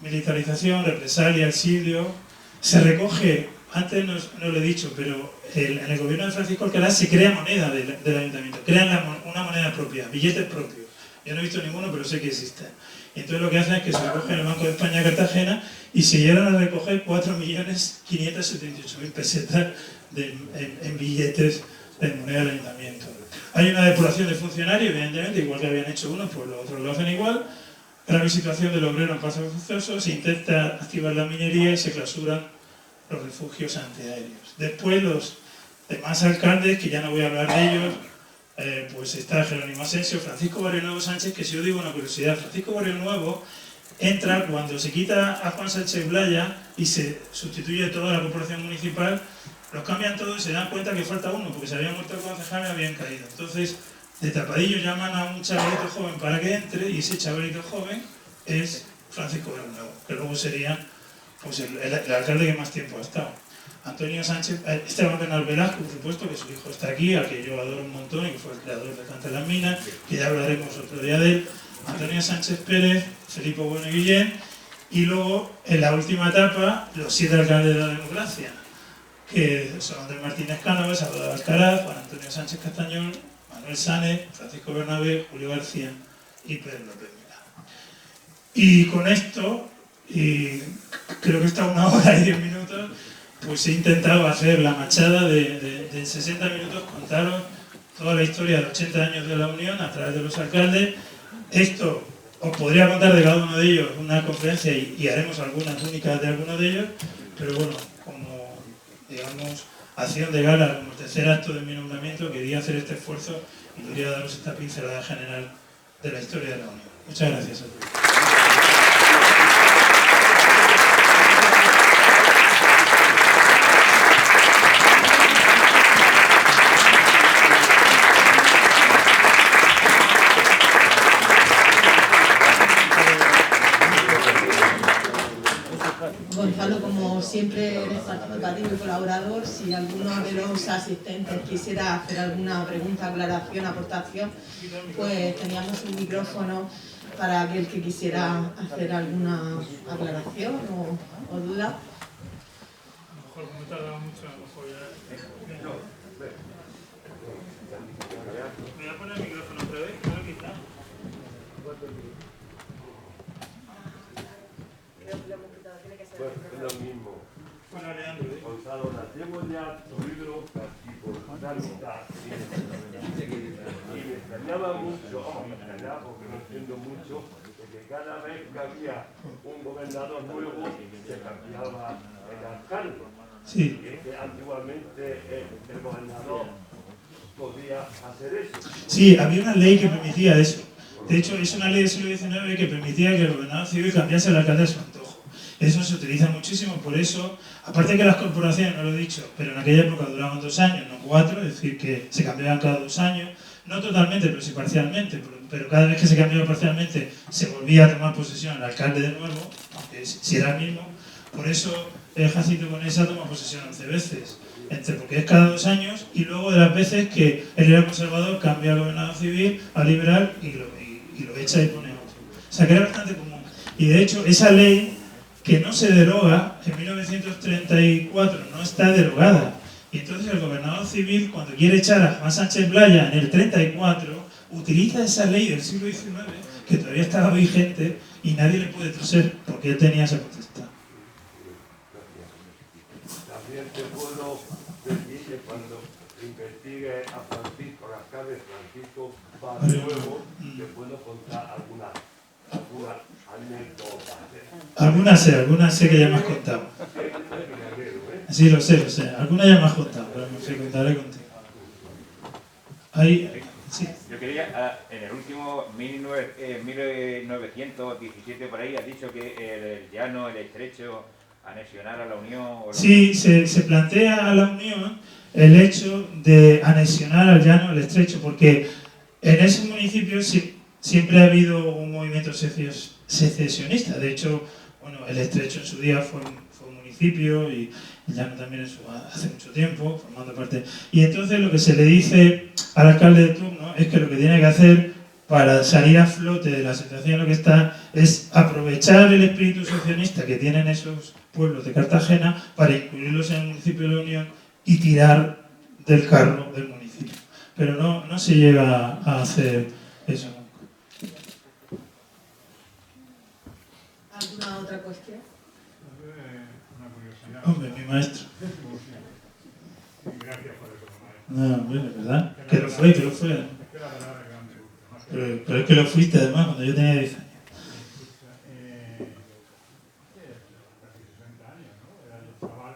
militarización, represalia, exilio. Se recoge antes no lo he dicho, pero en el gobierno de Francisco Alcalá se crea moneda del ayuntamiento, crean una moneda propia, billetes propios. Yo no he visto ninguno, pero sé que existen. Y entonces lo que hacen es que se recoge en el Banco de España Cartagena y se llegan a recoger 4.578.000 pesetas en billetes de moneda del ayuntamiento. Hay una depuración de funcionarios, evidentemente, igual que habían hecho unos, pues los otros lo hacen igual. Grave situación del obrero en paso forzoso, se intenta activar la minería y se clausuran los refugios antiaéreos. Después los demás alcaldes, que ya no voy a hablar de ellos, pues está Jerónimo Asensio, Francisco Barrionuevo Sánchez, que si yo digo una curiosidad, Francisco Barrionuevo entra cuando se quita a Juan Sánchez Blaya y se sustituye toda la corporación municipal, los cambian todos y se dan cuenta que falta uno, porque se había muerto el concejal y habían caído. Entonces, de tapadillo llaman a un chavalito joven para que entre, y ese chavalito joven es Francisco Barrionuevo, que luego sería pues, el alcalde que más tiempo ha estado. Antonio Sánchez, Esteban Bernal Velasco, por supuesto, que su hijo está aquí, al que yo adoro un montón y que fue el creador de Canta las Minas, que ya hablaremos otro día de él. Antonio Sánchez Pérez, Felipe Bueno y Guillén, y luego en la última etapa los 7 alcaldes de la democracia, que son Andrés Martínez Cánovas, Salvador Alcaraz, Juan Antonio Sánchez Castañón, Manuel Sáenz, Francisco Bernabé, Julio García y Pedro López Milá. Y con esto, y creo que está 1 hora y 10 minutos, pues he intentado hacer la machada de 60 minutos, contaros toda la historia de 80 años de la Unión a través de los alcaldes. Esto os podría contar de cada uno de ellos una conferencia y haremos algunas únicas de algunos de ellos, pero bueno, como digamos acción de gala, como el tercer acto de mi nombramiento, quería hacer este esfuerzo y quería daros esta pincelada general de la historia de la Unión. Muchas gracias a todos. Gonzalo, como siempre eres participativo y colaborador, si alguno de los asistentes quisiera hacer alguna pregunta, aclaración, aportación, pues teníamos un micrófono para aquel que quisiera hacer alguna aclaración o duda. A lo mejor como tarda mucho, a lo mejor ya... Me voy a poner el micrófono otra vez, me lo he quitado. Pues es lo mismo. Bueno, Leandro, Gonzalo, nacemos ya tu libro casi por la mitad. Y me extrañaba mucho, me extrañaba porque no entiendo mucho, de que cada vez que había un gobernador nuevo se cambiaba el alcalde. sí. Y es que antiguamente el gobernador podía hacer eso. Sí, había una ley que permitía eso. De hecho, es una ley del siglo XIX que permitía que el gobernador civil cambiase el alcalde a su antojo. Eso se utiliza muchísimo, por eso, aparte que las corporaciones, no lo he dicho, pero en aquella época duraban 2 años, no 4, es decir, que se cambiaban cada 2 años, no totalmente, pero sí parcialmente, pero cada vez que se cambiaba parcialmente se volvía a tomar posesión el alcalde de nuevo, aunque si era el mismo. Por eso Jacinto Conesa toma posesión 11 veces, porque es cada 2 años, y luego de las veces que él era conservador, cambia al gobernador civil, a liberal, y lo echa y pone otro. O sea que era bastante común. Y de hecho, esa ley que no se deroga, en 1934 no está derogada. Y entonces el gobernador civil, cuando quiere echar a Juan Sánchez Blaya en el 34, utiliza esa ley del siglo XIX, que todavía estaba vigente, y nadie le puede toser, porque él tenía esa potestad. También te puedo decir que cuando investigue a Francisco, al alcalde Francisco Barrionuevo, te puedo contar alguna anécdota. Algunas sé que ya me has contado. Sí, lo sé. Algunas ya me has contado, pero me contaré contigo. Ahí, sí. Yo quería, en el último 1917 por ahí, has dicho que el llano, el estrecho, anexionar a la Unión... Sí, se plantea a la Unión el hecho de anexionar al llano el estrecho, porque en esos municipios siempre ha habido un movimiento secesionista. De hecho, bueno, el estrecho en su día fue un municipio y el llano también hace mucho tiempo, formando parte. Y entonces lo que se le dice al alcalde de turno es que lo que tiene que hacer para salir a flote de la situación en la que está es aprovechar el espíritu socialista que tienen esos pueblos de Cartagena para incluirlos en el municipio de la Unión y tirar del carro del municipio. Pero no se llega a hacer eso nunca. ¿Alguna otra cuestión? Una curiosidad. Hombre, mi maestro. Gracias por eso, maestro. No, bueno, ¿verdad? Que lo fue. Es que la palabra es grande. Pero es que lo fuiste además cuando yo tenía 10 años. Casi 60 años, ¿no? Era el chaval.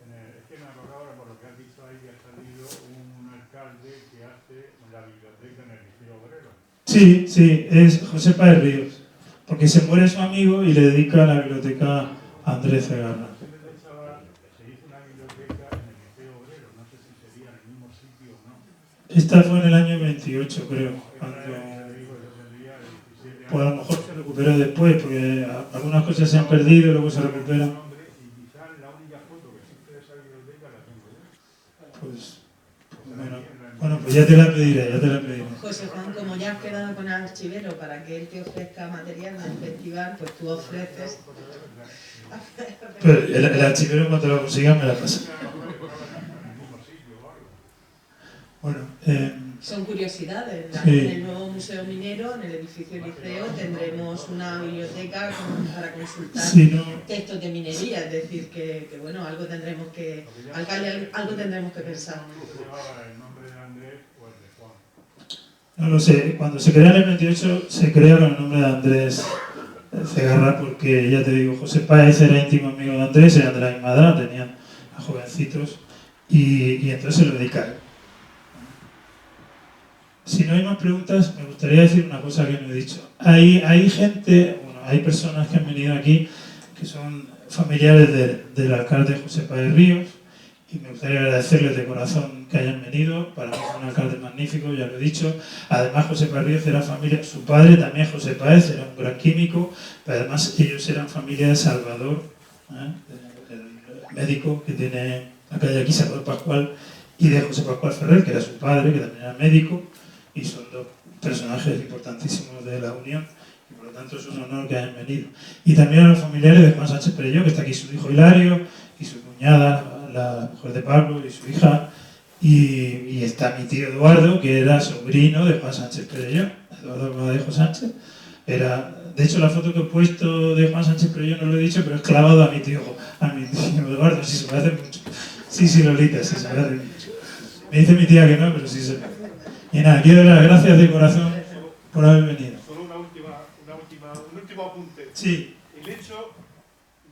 Es que me acordaba ahora por lo que has dicho ahí que ha salido un alcalde que hace la biblioteca en el Liceo Obrero. Sí, es José Páez Ríos. Porque se muere su amigo y le dedica la biblioteca a Andrés Segarra. Ese chaval se hizo una biblioteca en el Liceo Obrero. No sé si sería en el mismo sitio o no. Esta fue en el año 28, creo. Pues a lo mejor se recuperó después, porque algunas cosas se han perdido y luego se recuperan. Pues bueno, pues ya te la pediré. José Juan, como ya has quedado con el archivero para que él te ofrezca material del festival, pues tú ofreces... Pero el archivero cuando lo consiga me la pasa. Bueno, Son curiosidades. Sí. En el nuevo Museo Minero, en el edificio Liceo, tendremos una biblioteca para consultar sí, no, textos de minería. Es decir, que bueno, algo tendremos que... Alcalde, algo tendremos que pensar. no lo sé. Cuando se crea en el 28 se crea con el nombre de Andrés Segarra, porque ya te digo, José Páez era íntimo amigo de Andrés, eran de la misma edad, tenían a jovencitos y entonces se lo dedica a él. Si no hay más preguntas, me gustaría decir una cosa que no he dicho. Hay gente, bueno, hay personas que han venido aquí que son familiares del alcalde José Páez Ríos y me gustaría agradecerles de corazón que hayan venido. Para mí es un alcalde magnífico, ya lo he dicho. Además, José Páez Ríos era familia, su padre también José Páez, era un gran químico, pero además ellos eran familia de Salvador, el médico que tiene la calle aquí, Salvador Pascual, y de José Pascual Ferrer, que era su padre, que también era médico. Y son dos personajes importantísimos de la Unión y por lo tanto es un honor que hayan venido. Y también a los familiares de Juan Sánchez Perelló, que está aquí su hijo Hilario y su cuñada, la mujer de Pablo y su hija, y está mi tío Eduardo, que era sobrino de Juan Sánchez Perelló, Eduardo Madejo Sánchez. De hecho, la foto que he puesto de Juan Sánchez Perelló no lo he dicho, pero es clavado a mi tío Eduardo, si se parece mucho. Sí, Lolita, sí se parece mucho. Me dice mi tía que no, pero sí se parece. Y nada, quiero dar las gracias de corazón por haber venido. Solo un último apunte. Sí. El hecho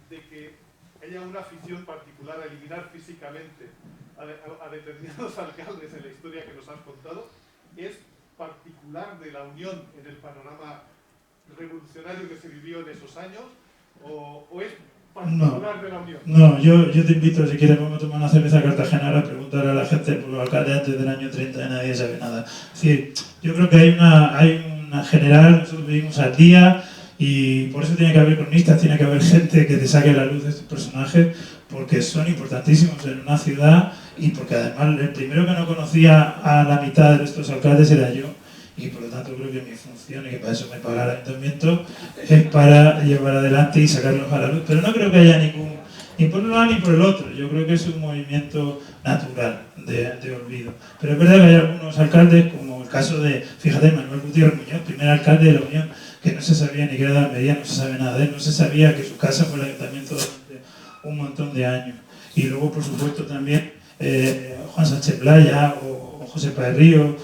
de que haya una afición particular a eliminar físicamente a determinados alcaldes en la historia que nos has contado es particular de la Unión en el panorama revolucionario que se vivió en esos años o es particular de la Unión. No, yo te invito, si quieres, vamos a tomar una cerveza cartagenera, preguntar a la gente por los alcaldes antes del año 30 y nadie sabe nada. Es decir, yo creo que hay una general, nosotros vivimos al día y por eso tiene que haber cronistas, tiene que haber gente que te saque a la luz de estos personajes porque son importantísimos en una ciudad y porque además el primero que no conocía a la mitad de estos alcaldes era yo. Y por lo tanto creo que mi función, y que para eso me paga el ayuntamiento, es para llevar adelante y sacarlos a la luz. Pero no creo que haya ni por un lado ni por el otro. Yo creo que es un movimiento natural de olvido. Pero es verdad que hay algunos alcaldes, como el caso de, fíjate, Manuel Gutiérrez Muñoz, primer alcalde de la Unión, que no se sabía ni qué era de Almería, no se sabe nada de él, no se sabía que su casa fue el ayuntamiento durante un montón de años. Y luego, por supuesto, también Juan Sánchez Playa o José Páez Ríos,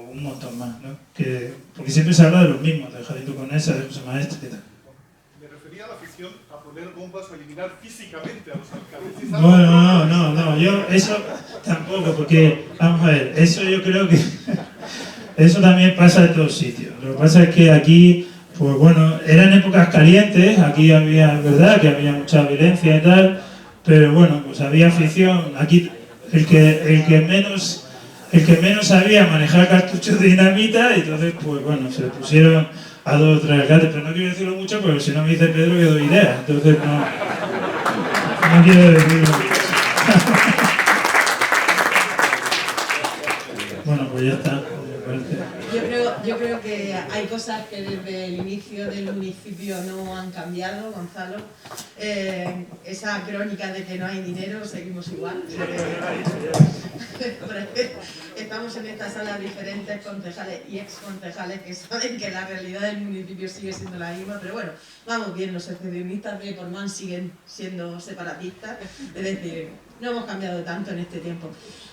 un montón más, ¿no? Porque siempre se habla de los mismos, de Jacinto Conesa, de José Maestre y tal. Me refería a la afición a poner bombas o eliminar físicamente a los alcaldes. No, yo eso tampoco, porque, vamos a ver, eso yo creo que eso también pasa en todos sitios. Lo que pasa es que aquí, pues bueno, eran épocas calientes, aquí había, verdad, que había mucha violencia y tal, pero bueno, pues había afición. Aquí el que menos sabía manejar cartuchos de dinamita, y entonces, pues bueno, se le pusieron a 2 o 3 alcaldes, pero no quiero decirlo mucho porque si no me dice Pedro que doy ideas, entonces no quiero decirlo. Bueno, pues ya está. Yo creo que hay cosas que desde el inicio del municipio no han cambiado, Gonzalo. Esa crónica de que no hay dinero, seguimos igual. Estamos en esta sala diferentes concejales y exconcejales que saben que la realidad del municipio sigue siendo la misma, pero bueno, vamos bien, los secesionistas de Portmán siguen siendo separatistas, es decir, no hemos cambiado tanto en este tiempo.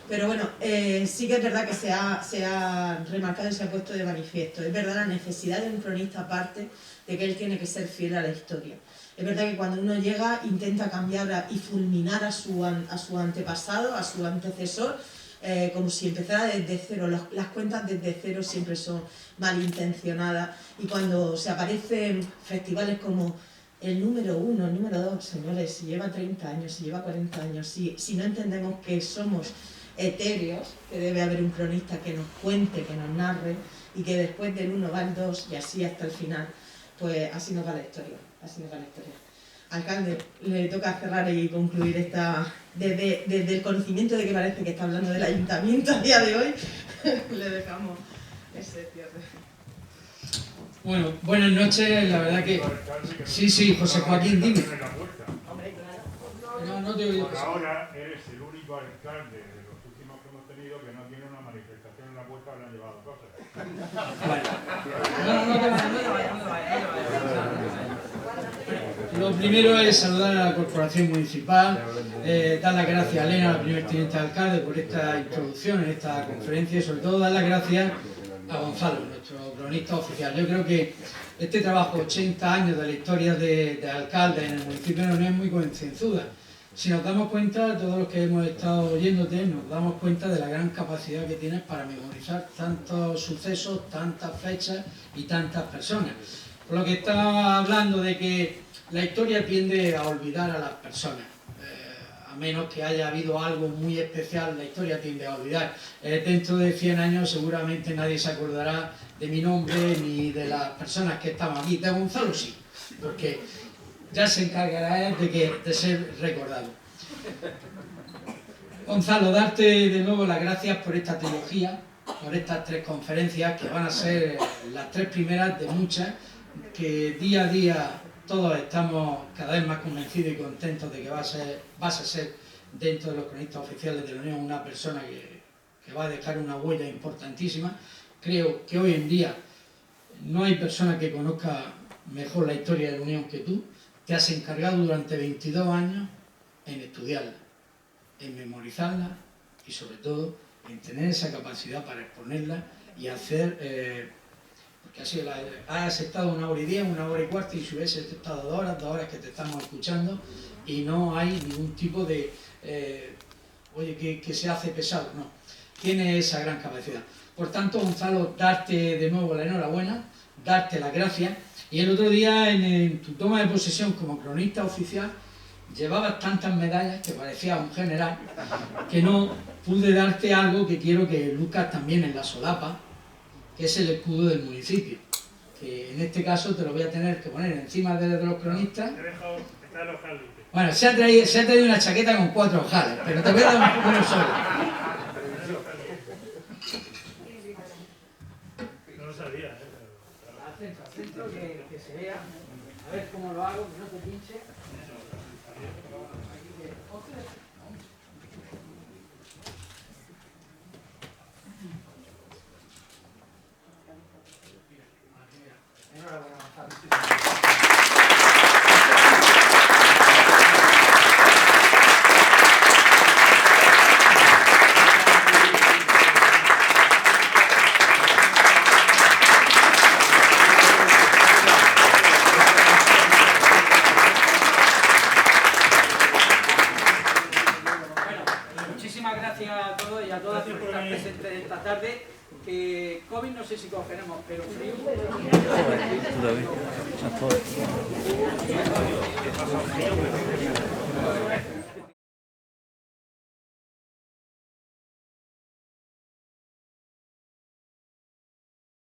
Pero bueno, sí que es verdad que se ha remarcado y se ha puesto de manifiesto. Es verdad la necesidad de un cronista aparte de que él tiene que ser fiel a la historia. Es verdad que cuando uno llega intenta cambiar y fulminar a su antepasado, a su antecesor, como si empezara desde cero. Las cuentas desde cero siempre son malintencionadas y cuando se aparecen festivales como el número 1, el número 2, señores, si lleva 30 años, si lleva 40 años, si no entendemos que somos etéreos, que debe haber un cronista que nos cuente, que nos narre y que después del 1 va el 2 y así hasta el final, pues así nos va la historia, así nos va la historia. Alcalde, le toca cerrar y concluir esta, desde el conocimiento de que parece que está hablando del ayuntamiento a día de hoy, le dejamos ese cierre. Bueno, buenas noches, la verdad que... Sí, José Joaquín, dime. No te oigo. Por ahora eres el único alcalde de los últimos que hemos tenido que no tiene una manifestación en la puerta y le han llevado cosas. Lo primero es saludar a la corporación municipal, dar las gracias a Elena, la primer teniente de alcalde, por esta introducción en esta conferencia y sobre todo dar las gracias a Gonzalo, nuestro cronista oficial. Yo creo que este trabajo, 80 años de la historia de alcalde en el municipio de La Unión, es muy concienzuda. Si nos damos cuenta, todos los que hemos estado oyéndote, nos damos cuenta de la gran capacidad que tienes para memorizar tantos sucesos, tantas fechas y tantas personas. Por lo que estaba hablando de que la historia tiende a olvidar a las personas. A menos que haya habido algo muy especial, la historia tiende a olvidar. Dentro de 100 años seguramente nadie se acordará de mi nombre ni de las personas que estaban aquí. De Gonzalo sí, porque ya se encargará de ser recordado. Gonzalo, darte de nuevo las gracias por esta trilogía, por estas 3 conferencias que van a ser las 3 primeras de muchas, que día a día todos estamos cada vez más convencidos y contentos de que vas a ser dentro de los cronistas oficiales de la Unión una persona que va a dejar una huella importantísima. Creo que hoy en día no hay persona que conozca mejor la historia de la Unión que tú. Te has encargado durante 22 años en estudiarla, en memorizarla y sobre todo en tener esa capacidad para exponerla y hacer... porque así has estado 1 hora y 10, 1 hora y cuarto y si hubiese estado 2 horas que te estamos escuchando y no hay ningún tipo de... oye, que se hace pesado, no. Tiene esa gran capacidad. Por tanto, Gonzalo, darte de nuevo la enhorabuena, darte las gracias. Y el otro día, en tu toma de posesión como cronista oficial, llevabas tantas medallas que parecía un general, que no pude darte algo que quiero que luzcas también en la solapa, que es el escudo del municipio. Que en este caso te lo voy a tener que poner encima de los cronistas. Bueno, se ha traído una chaqueta con 4 ojales, pero te voy a dar uno solo. No lo sabía, Al centro, que se vea. A ver cómo lo hago, que no te pinche. Enhorabuena, Gonzalo. Esta tarde, que COVID no sé si cogeremos, pero frío.